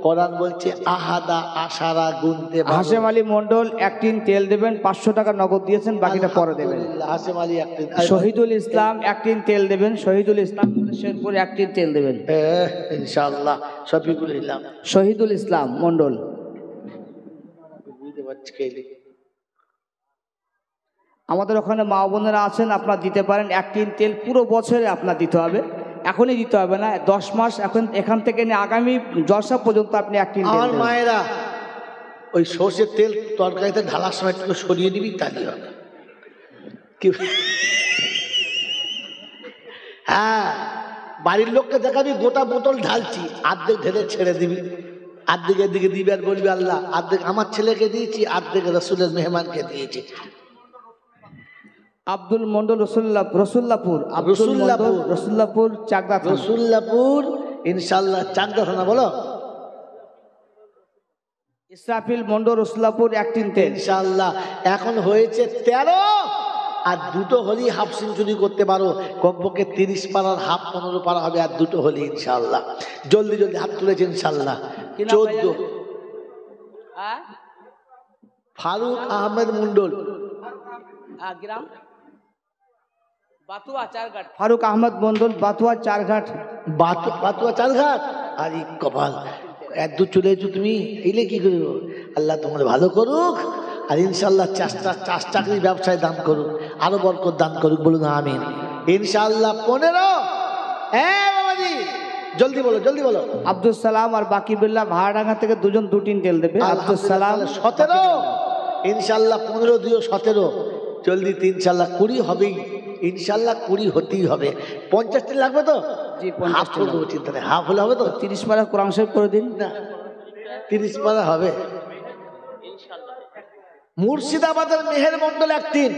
কোরআন বলছে আহাদা আশারা গুনতে। হাশেম আলী মন্ডল, একটিন তেল দেবেন। 500 টাকা নগদ দিয়েছেন, বাকিটা পরে দেবেন। হাশেম আলী একটিন। শহীদুল ইসলাম, একটিন তেল দেবেন। শহীদুল ইসলাম, শেরপুর, একটিন তেল দেবেন ইনশাআল্লাহ। শফিকুল ইসলাম, শহীদুল ইসলাম মন্ডল। আমাদের ওখানে মা বোনেরা আছেন, আপনারা দিতে পারেন। একটিন তেল পুরো বছরে আপনার দিতে হবে, এখনই দিতে হবে না। 10 মাস এখান থেকে নিয়ে আগামী জলসা পর্যন্ত আপনি একটিন তেল। আমার মায়েরা ওই সর্ষের তেল তরকারিতে ঢালার সময় একটু সরিয়ে দিবি, তাহলে হবে। হ্যাঁ, বাড়ির লোককে দেখাবি গোটা বোতল ঢালছি, আর্ধেক ঢেলে ছেড়ে দিবি, আর্ধেকের দিকে দিবি, আর বলবি আল্লাহ আর্ধেক আমার ছেলেকে দিয়েছি, আর্ধেক রসুলের মেহমানকে দিয়েছি। আব্দুল মন্ডল, রসুল্লাপুর, চাকদা, রসুল্লাপুর ইনশাআল্লাহ, চাকদা থানা। বলো ইসরাফিল মন্ডল, রসুল্লাপুর, একটিন তেল। ইনশাআল্লাহ এখন হয়েছে 13, আর দুটো হলেই হাফ সেঞ্চুরি করতে পারো। কমপক্ষে 30 পারার হাফ 15 পারা হবে, আর দুটো হলে ইনশাআল্লাহ। জলদি জলদি হাত তুলেছে ইনশাআল্লাহ। 14 ফারুক আহমেদ মন্ডল, গ্রাম বাতুয়া চারঘাট। ফারুক আহমদ মন্ডল, বাতুয়া চারঘাট। বাতুয়া চারঘাট। আর কপাল এত চলে এসো তুমি, এলে কি করবো? আল্লাহ তোমার ভালো করুক, আর ইনশাআল্লাহ চাকরি ব্যবসায় দান করুক, আরো বরকত দান করুক। বলুন আমিন। ইনশাআল্লাহ 15। বাবাজি জলদি বলো, জলদি বলো। আব্দুল সালাম আর বাকি বিল্লাহ ভাড়াডাঙ্গা থেকে 2জন 2 তেল দেবে। আব্দুল সালাম 17। ইনশাআল্লাহ 15 2 17। জলদি ইনশাআল্লাহ 20 হবেই, ইনশাআল্লাহ 20 হতেই হবে। 50টি লাগবে তো? জি 50টি লাগবে। চিন্তা নেই, হাফ হলে হবে তো? 30 পারা কোরআন শরীফ করে দিন না, 30 পারা হবে ইনশাআল্লাহ। মুর্শিদাবাদের মেহের মন্ডল একটিন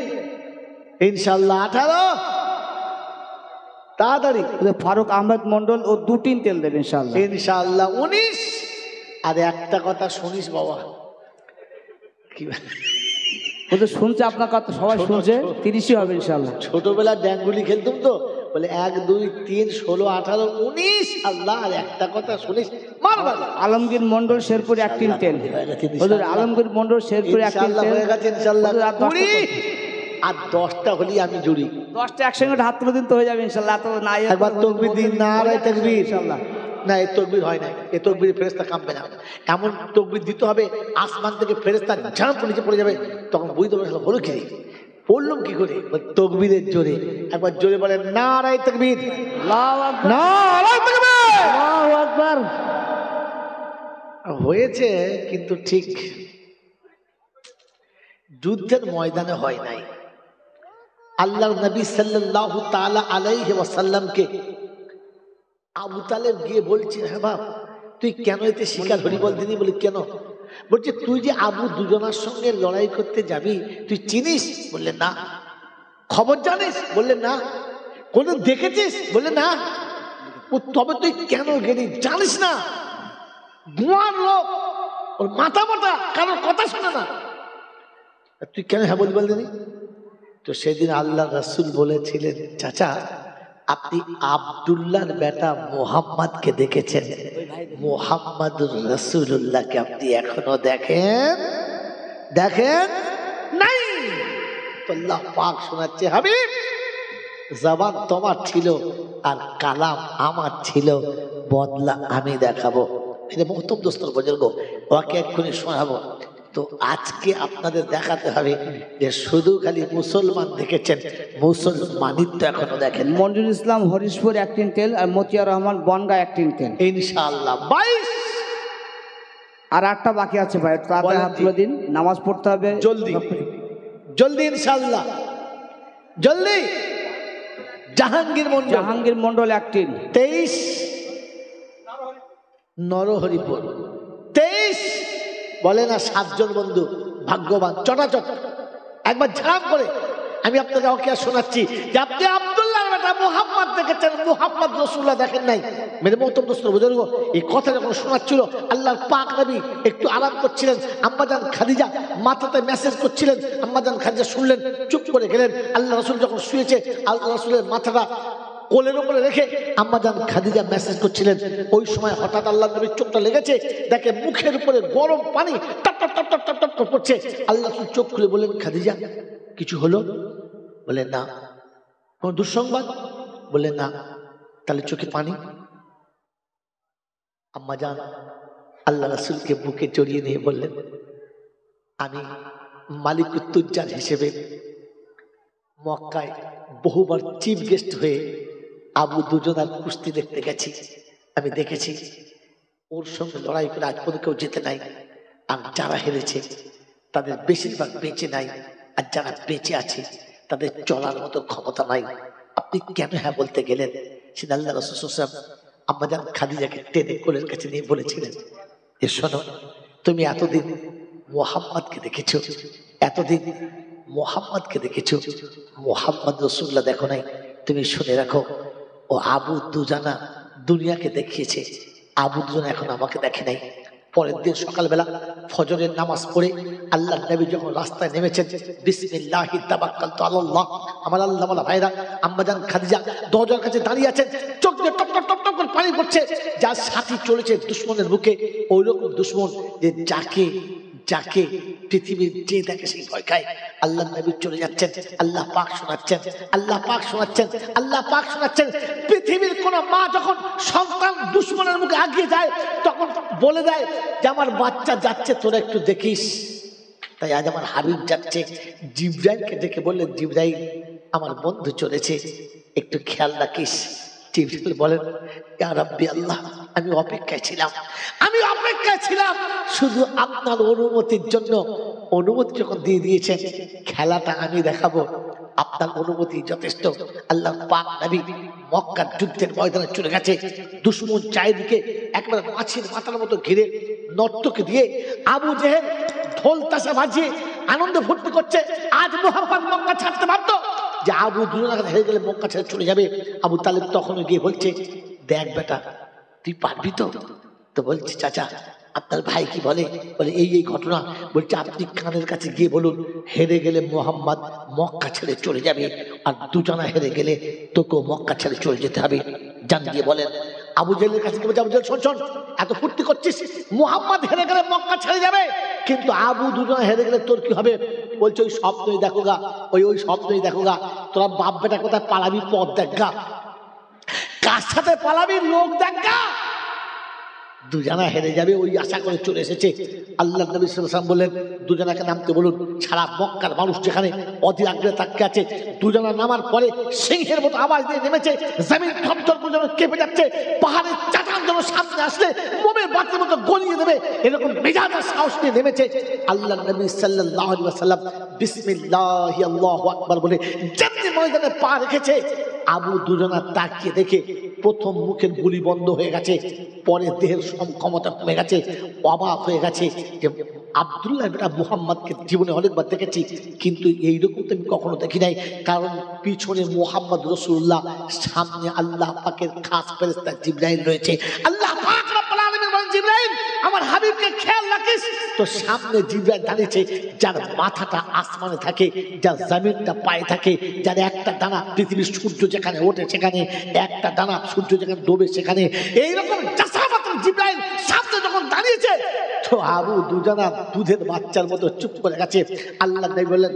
ইনশাআল্লাহ 18। তাড়াতাড়ি ফারুক আহমেদ মন্ডল ও 2 টিন তেল দেবেন ইনশাআল্লাহ। ইনশাআল্লাহ 19। আর একটা কথা শুনিস বাবা, কি ও তো শুনছে আপনার কথা, সবাই শুনছে, 30ই হবে ইনশাআল্লাহ। ছোটবেলা ড্যাঙ্গুলি খেলতাম তো, বলে 1 2 3 16 18 19। আল্লাহ, আর একটা কথা শুনিস, মারবার আলমগীর মন্ডল শেরপুর 1 টিন তেল। হুজুর আলমগীর মন্ডল শেরপুর 1 টিন তেল হয়ে গেছে ইনশাআল্লাহ। হুজুর, আর 10টা 20 আর 10টা হলি আমি জুড়ি। 10টা একসঙ্গে হাত তুলে দিন তো হয়ে যাবে ইনশাআল্লাহ। তো নাই একবার তকবীর দিন, নারায়ে তাকবীর ইনশাআল্লাহ। না, এই তকবীর হয় না, এই তকবীরে ফেরেশতা কাঁপবে না। এমন তকবীর দিতে হবে আসমান থেকে ফেরেশতা ঝাঁপ নিচে পড়ে যাবে, তখন বুঝতে পারবে হলো কি, পড়লাম কি করে, তকবীরের জোরে। একবার জোরে বলেন নারায়ে তাকবীর, আল্লাহু আকবার, নারায়ে তাকবীর। আল্লাহু আকবার। হয়েছে, কিন্তু ঠিক যুদ্ধের ময়দানে হয় নাই। আল্লাহর নবী সাল্লাল্লাহু তাআলা আলাইহি ওয়াসাল্লামকে আবু তালেব গিয়ে বলছে, হ্যাঁ বাপ, তুই কেন এতে শিকার হরি বল দিনি? বলি কেন? বলছে তুই যে আবু দুজনার সঙ্গে লড়াই করতে যাবি, তুই চিনিস? বললে না। খবর জানিস? বললে না। কোন দেখেছিস? বললে না। তবে তুই কেন গেলি? জানিস না, গুয়ার লোক, ওর মাথা মোটা, কারোর কথা শোনে না, তুই কেন হ্যাঁ বলি বল দিনি? তো সেদিন আল্লাহ রাসূল বলেছিলেন, চাচা আপনি আব্দুল্লাহর বেটা মুহাম্মদকে দেখেছেন? মুহাম্মাদুর রাসূলুল্লাহকে আপনি এখনো দেখেন নাই? তো আল্লাহ পাক শোনাচ্ছে, হাবিব জবান তোমার ছিল আর কালাম আমার ছিল, বদলা আমি দেখাবো। এটা মহতম দোস্তর বুজুর্গ, ওকে এক্ষুনি শোনাবো। তো আজকে আপনাদের দেখাতে হবে যে শুধু খালি মুসলমান দেখেছেন, মুসলমানই তো এখনো দেখেন। মঞ্জুর ইসলাম হরিশপুর 1 টিন তেল আর মতিয়ার রহমান বনগা 1 টিন তেল ইনশাআল্লাহ 22। আর 8টা বাকি আছে ভাই, তাড়াতাড়ি হাত তুলে দিন, নামাজ পড়তে হবে জলদি জলদি ইনশাআল্লাহ জলদি। জাহাঙ্গীর মন্ডল 1 টিন 23। নরহরিপুর 23। বলে না 7 জন বন্ধু ভাগ্যবান, চটাচট একবার ঝাঁপ করে আমি আপনাকে ওকে শোনাচ্ছি যে আপনি আব্দুল্লাহর বেটা মুহাম্মদ দেখেছেন, মুহাম্মদ রাসূলুল্লাহ দেখেন নাই। মেরে মহতম দোস্ত বুজুর্গ, এই কথা যখন শোনাচ্ছিল, আল্লাহর পাক নবী একটু আরাম করছিলেন, আম্মাজান খাদিজা মাথাতে মেসেজ করছিলেন, আম্মাজান খাদিজা শুনলেন, চুপ করে গেলেন। আল্লাহ রাসূল যখন শুয়েছে, আল্লাহ রাসূলের মাথাটা কোলের উপরে রেখে আম্মাজান খাদিজা মেসেজ করছিলেন। ওই সময় হঠাৎ আল্লাহ নবীর চোখটা লেগেছে, দেখে মুখের উপরে গরম পানি top top top top top top পড়ছে। আল্লাহ রাসূল চোখ খুলে বললেন, খাদিজা কিছু হলো? বলে না। কোন দুঃসংবাদ? বলে না। তাহলে চোখে পানি? আম্মাজান আল্লাহ রাসূলকে বুকে জড়িয়ে নিয়ে বললেন, আমি মালিকুত তুজ্জার হিসেবে মক্কায় বহুবার চিফ গেস্ট হয়ে আবু দুজনার কুস্তি দেখতে গেছি। আমি দেখেছি ওর সঙ্গে লড়াই করে আজ পর্যন্ত কেউ জিতে নাই। আর যারা হেরেছে তাদের বেশিরভাগ বেঁচে নাই, আর যারা বেঁচে আছে তাদের চলার মতো ক্ষমতা নাই। আপনি কেন হ্যাঁ বলতে গেলেন? সে আল্লাহ রাসূল সাল্লাল্লাহু আলাইহি ওয়াসাল্লাম আম্মাজান খাদিজাকে টেনে কোলের কাছে নিয়ে বলেছিলেন, এ শোনো, তুমি এতদিন মুহাম্মদকে দেখেছো, এতদিন মুহাম্মদকে দেখেছো, মুহাম্মদ রাসূলুল্লাহ দেখো নাই। তুমি শুনে রাখো, ও আবু দুজানা দুনিয়াকে দেখিয়েছে, আবু দুজানা এখন আমাকে দেখে নাই। পরের দিন সকালবেলা ফজরের নামাজ পড়ে আল্লাহ নবী যখন রাস্তায় নেমেছেন, বিসমিল্লাহি তাওয়াক্কালতু আলাল্লাহ, আমার আল্লাহ ওয়ালা ভাইরা আম্মাজান খাদিজা দরজার কাছে দাঁড়িয়ে আছেন, চোখ দিয়ে টপ টপ টপ টপ করে পানি পড়ছে। যার সাথী চলেছে দুশমনের বুকে, ওই রকম দুশমন যে যাকে যাকে পৃথিবীর যে দেখে সেই ভয় খায়। আল্লাহ নবী চলে যাচ্ছেন, আল্লাহ পাক শোনাচ্ছেন, আল্লাহ পাক শোনাচ্ছেন, আল্লাহ পাক শোনাচ্ছেন। পৃথিবীর কোন মা যখন সন্তান দুশমনের মুখে আগিয়ে যায়, তখন বলে দেয় যে আমার বাচ্চা যাচ্ছে, তোরা একটু দেখিস। তাই আজ আমার হাবিব যাচ্ছে, জিবরাইলকে ডেকে বললেন, জিবরাইল আমার বন্ধু চলেছে, একটু খেয়াল রাখিস। জিবরাইল বলেন, ইয়া রাব্বি আল্লাহ, আমি অপেক্ষায় ছিলাম শুধু আপনার অনুমতির জন্য। অনুমতি যখন দিয়ে দিয়েছেন, খেলাটা আমি দেখাবো, আপনার অনুমতি যথেষ্ট। আল্লাহ পাক নবী মক্কার যুদ্ধের ময়দানে চলে গেছে। দুশমন চারিদিকে একবার মাছের মাথার মতো ঘিরে নর্তকে দিয়ে আবু জেহেল ঢোল তাশা বাজিয়ে আনন্দ ফুর্তি করছে। আজ মুহাম্মদ মক্কা ছাড়তে বাধ্য, যে আবু দুজনা হেরে গেলে মক্কা ছেড়ে চলে যাবে। আবু তালেব তখন গিয়ে বলছে, দেখ বেটা তুই পারবি তো? তো বলছে, চাচা আপনার ভাই কি বলে? বলে এই ঘটনা। বলছে আপনি কানের কাছে গিয়ে বলুন, হেরে গেলে মোহাম্মদ মক্কা ছেড়ে চলে যাবে, আর দুজনা হেরে গেলে তোকেও মক্কা ছেড়ে চলে যেতে হবে। জান দিয়ে বলেন। আবু জেলের কাছে গিয়ে বলছে, আবু জেল শোন শোন, এত ফুর্তি করছিস, মোহাম্মদ হেরে গেলে মক্কা ছেড়ে যাবে, কিন্তু আবু দুজনা হেরে গেলে তোর কি হবে? বলছে ওই স্বপ্নই দেখো গা, ওই স্বপ্নই দেখো গা, তোরা বাপ বেটা কোথায় পালাবি পথ দেখ গা, কার সাথে পালাবি লোক দেখ গা। দুজনা হেরে যাবে ওই আশা করে চলে এসেছে। আল্লাহ নবী সাল্লাল্লাহু আলাইহি ওয়াসাল্লাম বললেন, দুজনাকে নামতে বলুন। সারা মক্কার মানুষ যেখানে অধীর আগ্রহে তাকিয়ে আছে, দুজনা নামার পরে সিংহের মতো আওয়াজ দিয়ে নেমেছে, জমিন থরথর করে যেন কেঁপে যাচ্ছে, পাহাড়ের চাটান যেন সামনে আসলে মোমের বাতির মতো গলিয়ে দেবে, এরকম মেজাজ আর সাহস নিয়ে নেমেছে। আল্লাহ নবী সাল্লাল্লাহু আলাইহি ওয়াসাল্লাম বিসমিল্লাহি আল্লাহু আকবার বলে যেমনি ময়দানে পা রেখেছে, আবু দুজনা তাকিয়ে দেখে প্রথম মুখের গুলি বন্ধ হয়ে গেছে, পরে দেহের ক্ষমতা কমে গেছে, অবাক হয়ে গেছে যে আব্দুল্লাহ বেটা মুহাম্মদকে জীবনে অনেকবার দেখেছি, কিন্তু এইরকম তো আমি কখনো দেখি নাই। কারণ পিছনে মুহাম্মদ রাসূলুল্লাহ, সামনে আল্লাহ পাকের খাস ফেরেশতা জিবরাইল রয়েছে। আল্লাহ পাক রব্বুল আলামিন বলেন, জিবরাইল আমার হাবিবকে খেয়াল রাখিস। তো সামনে জিবরাইল দাঁড়িয়েছে, যার মাথাটা আসমানে থাকে, যার জমিনটা পায়ে থাকে, যার একটা দানা পৃথিবীর সূর্য যেখানে ওঠে সেখানে, একটা দানা সূর্য যেখানে ডোবে সেখানে, এইরকম জাসামাতুল জিবরাইল সামনে যখন দাঁড়িয়েছে, তো আবু দুজনা দুধের বাচ্চার মতো চুপ করে গেছে। আল্লাহ নবী বললেন,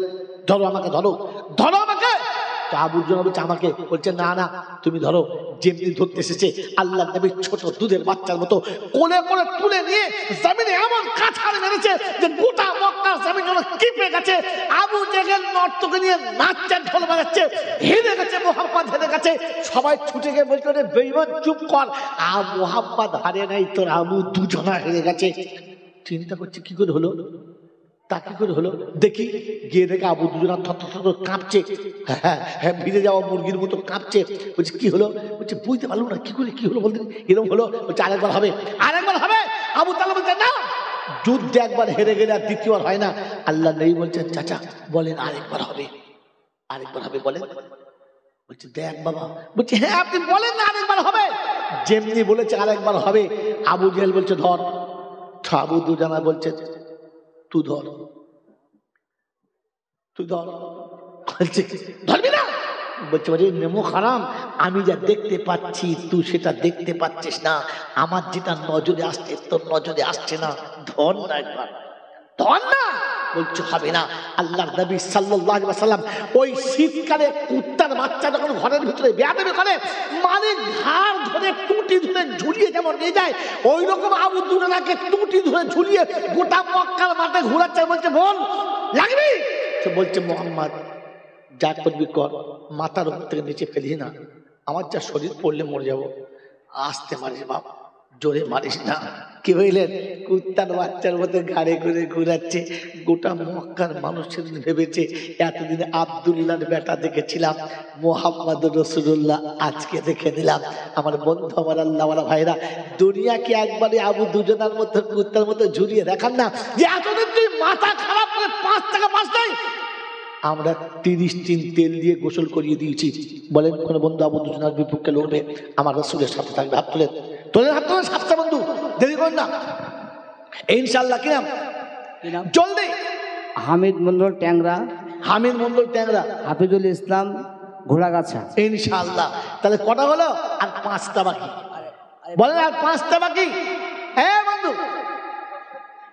ধরো আমাকে, ধরো ধরো আমাকে। তো আবু দুজনা বলছে আমাকে, বলছে না না তুমি ধরো। যেমনি ধরতে এসেছে, আল্লাহ নবী ছোট দুধের বাচ্চার মতো কোলে করে তুলে নিয়ে জমিনে এমন কাছাড় মেরেছে যে গোটা মক্কার জমিন যেন কেঁপে গেছে। আবু জেহেল নর্তকে নিয়ে নাচছে, ঢোল বাজাচ্ছে, হেরে গেছে মুহাম্মদ, হেরে গেছে। সবাই ছুটে গিয়ে বলছে, রে বেঈমান চুপ কর, মুহাম্মদ হারে নাই, তোর আবু দুজনা হেরে গেছে। চিন্তা করছে কি করে হলো, তা কি করে হলো দেখি। গিয়ে দেখে আবু দুজনা থর কাঁপছে, হ্যাঁ ভিজে যাওয়া মুরগির মতো কাঁপছে। বলছে কি হলো? বলছে বুঝতে পারলো না কি করে কি হলো, বলতে এরকম হলো। বলছে আরেকবার হবে, আরেকবার হবে। আবু তালেব বলছে না, যুদ্ধে একবার হেরে গেলে আর দ্বিতীয়বার হয় না। আল্লাহ নবী বলছেন, চাচা বলেন আরেকবার হবে, আরেকবার হবে বলেন। বলছে দেখ বাবা। বলছে হ্যাঁ আপনি বলেন না আরেকবার হবে। যেমনি বলেছে আরেকবার হবে, আবু জেহেল বলছে ধর। আবু দুজনা বলছে তুই ধর, তুই ধর। বলছে ধরবি না? বলছে বলে নেমো হারাম, আমি যা দেখতে পাচ্ছি তুই সেটা দেখতে পাচ্ছিস না, আমার যেটা নজরে আসছে তোর নজরে আসছে না, ধর না একবার, ধর না। বলছে হবে না। আল্লাহর নবী সাল্লাল্লাহু আলাইহি ওয়াসাল্লাম ওই শীতকালে কুত্তার বাচ্চা যখন ঘরের ভিতরে বেয়াদবি করে, মানে ঘাড় ধরে টুটি ধরে ঝুলিয়ে যেমন নিয়ে যায়, ওই রকম আবু দুজনাকে টুটি ধরে ঝুলিয়ে গোটা মক্কার মাঠে ঘোরাচ্ছে। বলছে বল লাগবি? তো বলছে মুহাম্মদ যা করবি কর, মাথার উপর থেকে নিচে ফেলিস না, আমার যা শরীর পড়লে মরে যাবো। আস্তে মারিস বাপ, জোরে মারিস না। কি হইলেন? কুত্তার বাচ্চার মধ্যে ঘাড়ে করে ঘুরাচ্ছে। গোটা মক্কার মানুষের ভেবেছে এতদিন আব্দুল্লাহর বেটা দেখেছিলাম, মুহাম্মদ রাসূলুল্লাহ আজকে দেখে নিলাম। আমার বন্ধু, আমার আল্লাহওয়ালা ভাইরা, দুনিয়াকে একবারে আবু দুজনার মধ্যে কুত্তার মধ্যে ঝুলিয়ে দেখান না যে এতদিন তুই মাথা খারাপ করে 5 টাকা পাস নাই, আমরা 30 টিন তেল দিয়ে গোসল করিয়ে দিয়েছি। বলেন কোন বন্ধু আবু দুজনার বিপক্ষে লড়বে? আমার রাসূলের সাথে থাকবে। হাত তুলেন, তোলেন হাত তোলেন, সাতটা বন্ধু, দেরি করেন না ইনশাআল্লাহ। কি নাম? জলদি। হামিদ মন্ডল ট্যাংরা। হামিদ মন্ডল ট্যাংরা। হাফিজুল ইসলাম ঘোড়াগাছা। ইনশাআল্লাহ। তাহলে কটা হলো? আর 5টা বাকি। বলেন আর 5টা বাকি। হ্যাঁ বন্ধু,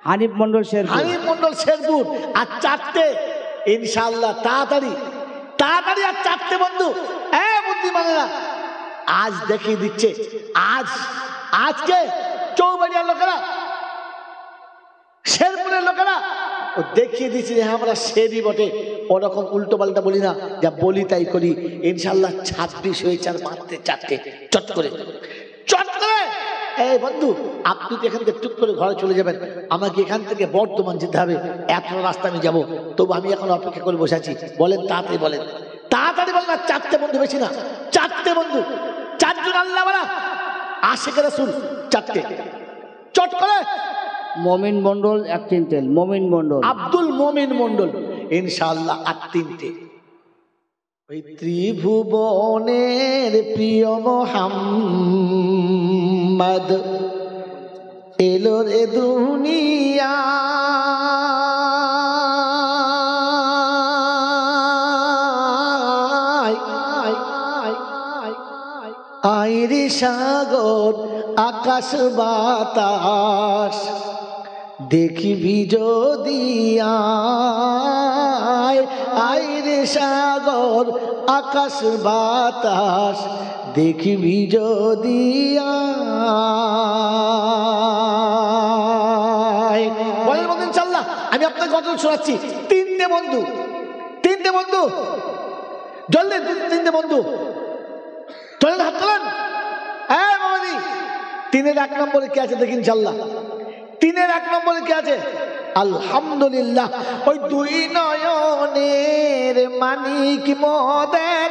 হানিফ মন্ডল শেরপুর। হানিফ মন্ডল শেরপুর। আর 4টে ইনশাআল্লাহ। তাড়াতাড়ি তাড়াতাড়ি আর 4টে বন্ধু। হ্যাঁ বুদ্ধিমানেরা, আজ দেখিয়ে দিচ্ছে। আজকে চৌবাড়িয়ার লোকেরা, শেরপুরের লোকেরা ও দেখিয়ে দিচ্ছে যে আমরা শেরই বটে, ওরকম উল্টো পাল্টা বলি না, যা বলি তাই করি। ইনশাআল্লাহ 26 হয়েছে, আর মাত্র 4টে। চট করে চট করে। এই বন্ধু, আপনি তো এখান থেকে চুপ করে ঘরে চলে যাবেন, আমাকে এখান থেকে বর্ধমান যেতে হবে, এত রাস্তা আমি যাবো, তবু আমি এখন অপেক্ষা করে বসে আছি। বলেন তাড়াতাড়ি বলেন, তাড়াতাড়ি বলেন। আর 4টে বন্ধু, বেশি না, 4টে বন্ধু, 4 জন আল্লাহওয়ালা আশিক রাসূল, 4টে। চট করে। মমিন মন্ডল 1 কুইন্টাল। মমিন মন্ডল, আব্দুল মমিন মন্ডল ইনশাআল্লাহ। আর 3টে। ওই ত্রিভুবনের প্রিয় মোহাম্মদ এলো রে দুনিয়া আইরে সাগর আকাশ বাতাস দেখিবি যদি আইরে সাগর আকাশ বাতাস দেখিবি যদি বলেন বলেন ইনশাআল্লাহ। আমি আপনাকে গজল শোনাচ্ছি। তিনটে বন্ধু জলদি তিনটে বন্ধু তোলেন, হাত তোলেন। হ্যাঁ বাবাজি, 3-এর 1 নম্বরে কি আছে দেখি ইনশাআল্লাহ। 3-এর 1 নম্বরে কি আছে? আলহামদুলিল্লাহ। ওই 2 নয়নের মানিক মোদের,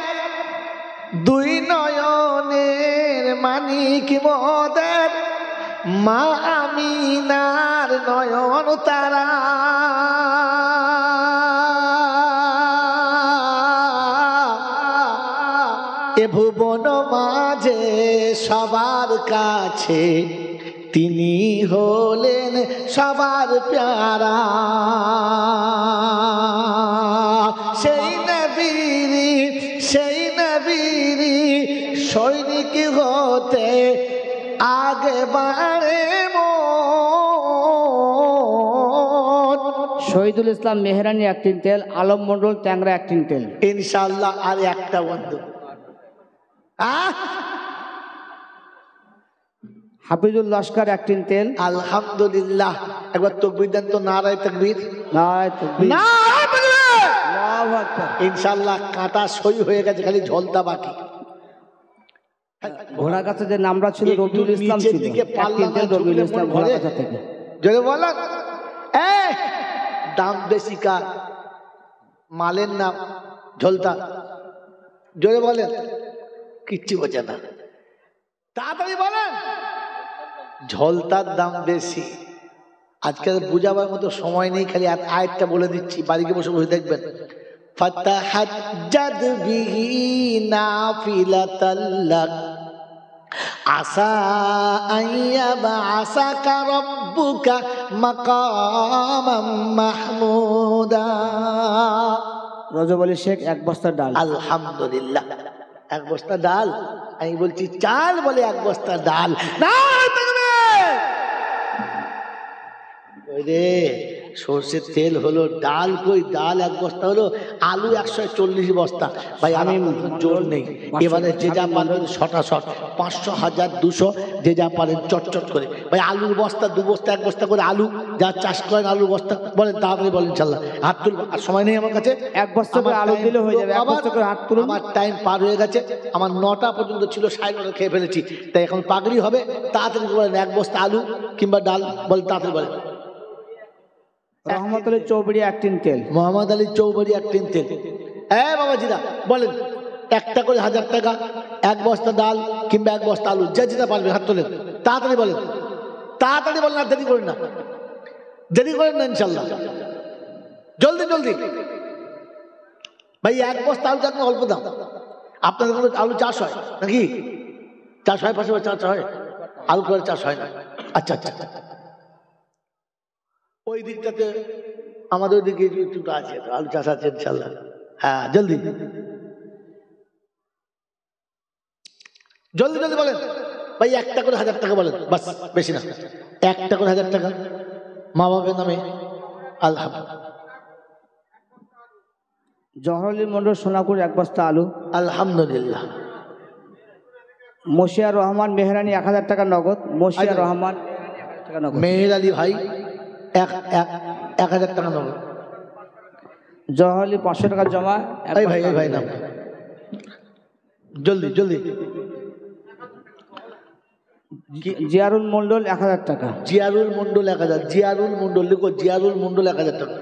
2 নয়নের মানিক মোদের মা আমিনার নয়ন তারা এ ভুবন মাঝে সবার কাছে তিনি হলেন সবার প্যারা। সেই নবীর সৈনিক হতে আগে বাড়ে মন। শহীদুল ইসলাম মেহরানি অ্যাক্টিং তেল, আলম মন্ডল ট্যাংরা অ্যাক্টিং তেল। ইনশাআল্লাহ আর একটা বন্ধু হাফিজুল লস্কর অ্যাক্টিং তেল। আলহামদুলিল্লাহ। একবার তাকবীর দেন তো, নারায়ে তাকবীর। নারায়ে তাকবীর। নারায়ে তাকবীর। আল্লাহু আকবার। ইনশাআল্লাহ কাঁটা সই হয়ে গেছে, খালি ঝলতা বাকি। ঘোড়া কাছে যে নামটা ছিল রবিউল ইসলাম ছিল, অ্যাক্টিং তেল রবিউল ইসলাম ঘোড়া কাছে থেকে। জোরে বলেন। দাম বেশি কার? মালের নাম ঝলতা। জোরে বলেন। কিচ্ছু বোঝে না, তাড়াতাড়ি বলেন। ঝলতার দাম বেশি। আজকে বুঝাবার মতো সময় নেই, খালি আয়াতটা বলে দিচ্ছি, বাড়িতে বসে বসে দেখবেন। ফাতাহাজ্জাদ বিহি নাফিলাতাল লাক আসা আইয়াবাসাকা রাব্বুকা মাকামাম মাহমুদা। রজব আলী শেখ 1 বস্তা ডাল। আলহামদুলিল্লাহ। 1 বস্তা ডাল? আমি বলছি চাল, বলে 1 বস্তা ডাল। রে সর্ষের তেল হলো, ডাল কই? ডাল 1 বস্তা হলো, আলু 140 বস্তা। ভাই আমি জোর নেই, এবারে যে যা পারবেন শটা শট, 500 1000 200 যে যা পারেন চটচট করে। ভাই আলুর বস্তা 2 বস্তা 1 বস্তা করে আলু যা চাষ করেন, আলুর বস্তা বলেন, তাড়াতাড়ি বলেন ইনশাআল্লাহ। হাত তুল, আর সময় নেই আমার কাছে। 1 বস্তা করে আলু দিলে হয়ে যাবে। 1 বস্তা করে হাত তুলুন। আমার টাইম পার হয়ে গেছে, আমার 9টা পর্যন্ত ছিল, 9:30 খেয়ে ফেলেছি, তাই এখন পাগড়ি হবে। তাড়াতাড়ি বলেন 1 বস্তা আলু কিংবা ডাল, বলেন তাড়াতাড়ি বলেন। রহমত আলী চৌধুরী অ্যাক্টিং তেল। মোহাম্মদ আলী চৌধুরী অ্যাক্টিং তেল। বাবাজিরা বলেন, একটা করে 1000 টাকা, 1 বস্তা ডাল কিংবা 1 বস্তা আলু, যা যেটা পারবে হাত তোলেন, তাড়াতাড়ি বলেন, তাড়াতাড়ি বলেন, আর দেরি করেন না, দেরি করেন না ইনশাল্লাহ, জলদি জলদি। ভাই 1 বস্তা আলু চাষ অল্প দাম। আপনাদের কোনো আলু চাষ হয় নাকি? চাষ হয়, পাশে চাষ হয়, আলু করে চাষ হয় না। আচ্ছা আচ্ছা, ওই দিকটাতে আমাদের ওইদিকে একটু আছে, আলু চাষ আছে ইনশাল্লাহ। হ্যাঁ জলদি জলদি জলদি বলেন ভাই। 1টা করে 1000 টাকা বলেন, বাস, বেশি না। 1টা করে 1000 টাকা মা বাবার নামে। আলহামদুলিল্লাহ। জহরুল মন্ডল সোনাপুর 1 বস্তা আলু। আলহামদুলিল্লাহ। মশিয়ার রহমান মেহরানি 1000 টাকা নগদ। মশিয়ার রহমান 1000 টাকা নগদ। মেহের আলী ভাই 1000 টাকা নগদ। জহরুল 500 টাকা জমা। এই ভাই, এই ভাই নাম, জলদি জলদি। জিয়ারুল মন্ডল 1000 টাকা। জিয়ারুল মন্ডল 1000, জিয়ারুল মন্ডল লিখো, জিয়ারুল মন্ডল 1000 টাকা।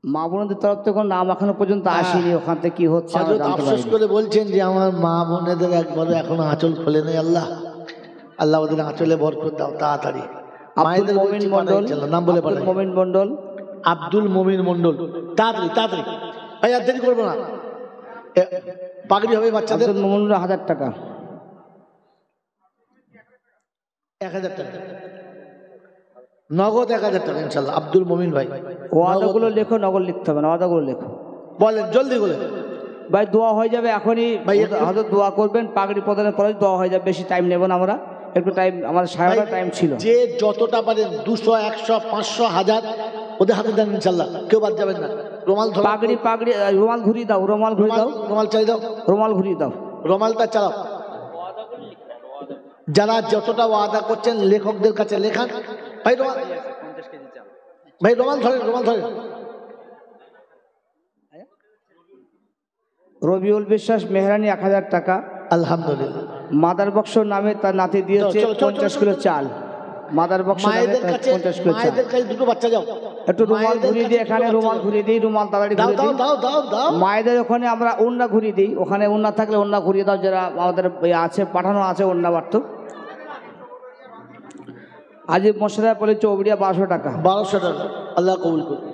মা বোনদের তরফ থেকে নাম এখনো পর্যন্ত আসেনি, ওখান থেকে কি হচ্ছে আফসোস করে বলছেন যে আমার মা বোনেদের একবারও এখনো আঁচল খোলে নেই। আল্লাহ আল্লাহ ওদের আঁচলে বরকত দাও তাড়াতাড়ি। আব্দুল মমিন মন্ডল, নাম বলে পাঠাই। মমিন মন্ডল আব্দুল মমিন মন্ডল, তাড়াতাড়ি তাড়াতাড়ি ভাই, আর দেরি করবো না। পাগড়ি হবে বাচ্চাদের আব্দুল মোমিন 1000 টাকা, 1000 টাকা নগদ, 1000 টাকা ইনশাল্লাহ। আব্দুল মমিন ভাই, ওয়াদাগুলো লেখো, নগদ লিখতে হবে না, ওয়াদাগুলো লেখো। বলেন জলদি বলে ভাই দোয়া হয়ে যাবে এখনই ভাই, হয়তো দোয়া করবেন, পাগড়ি প্রদানের পরে দোয়া হয়ে যাবে, বেশি টাইম নেব না আমরা, একটু টাইম আমাদের 5:30 টাইম ছিল। যে যতটা পারেন 200, 100, 500, 1000 ওদের হাতে দেন ইনশাল্লাহ, কেউ বাদ যাবেন না। রুমাল ধরো, পাগড়ি পাগড়ি রুমাল ঘুরিয়ে দাও, রুমাল ঘুরিয়ে দাও, রুমাল চাই দাও, রুমাল ঘুরিয়ে দাও। রুমালটা চালাও। যারা যতটা ওয়াদা করছেন লেখকদের কাছে লেখান। ভাই রুমাল, ভাই রুমাল ধরেন, রুমাল ধরেন। রবিউল বিশ্বাস মেহরানি 1000 টাকা। আলহামদুলিল্লাহ। মাদার বক্স নামে তার নাতি দিয়েছে চলো, চলো, 50 চলো, কিলো চলো। চাল। মাদার বক্স নামে মায়েদের তার কাছে, 50 কিলো চাল। মায়েদের কাছে দুটো বাচ্চা যাও, একটু রুমাল মায়েদের ঘুরিয়ে কাছে দিই, এখানে দুটো রুমাল বাচ্চা ঘুরিয়ে দিই, রুমাল তাড়াতাড়ি দাও ঘুরিয়ে দাও দিই। দাও দাও দাও। মায়েদের ওখানে আমরা ওন্না ঘুরিয়ে দিই, ওখানে ওন্না থাকলে ওন্না ঘুরিয়ে দাও, যারা আমাদের আছে পাঠানো আছে ওন্না বাড়তো। আজিব মোশাররফ বলে চৌবড়িয়া 1200 টাকা। 1200 টাকা, আল্লাহ কবুল করুন।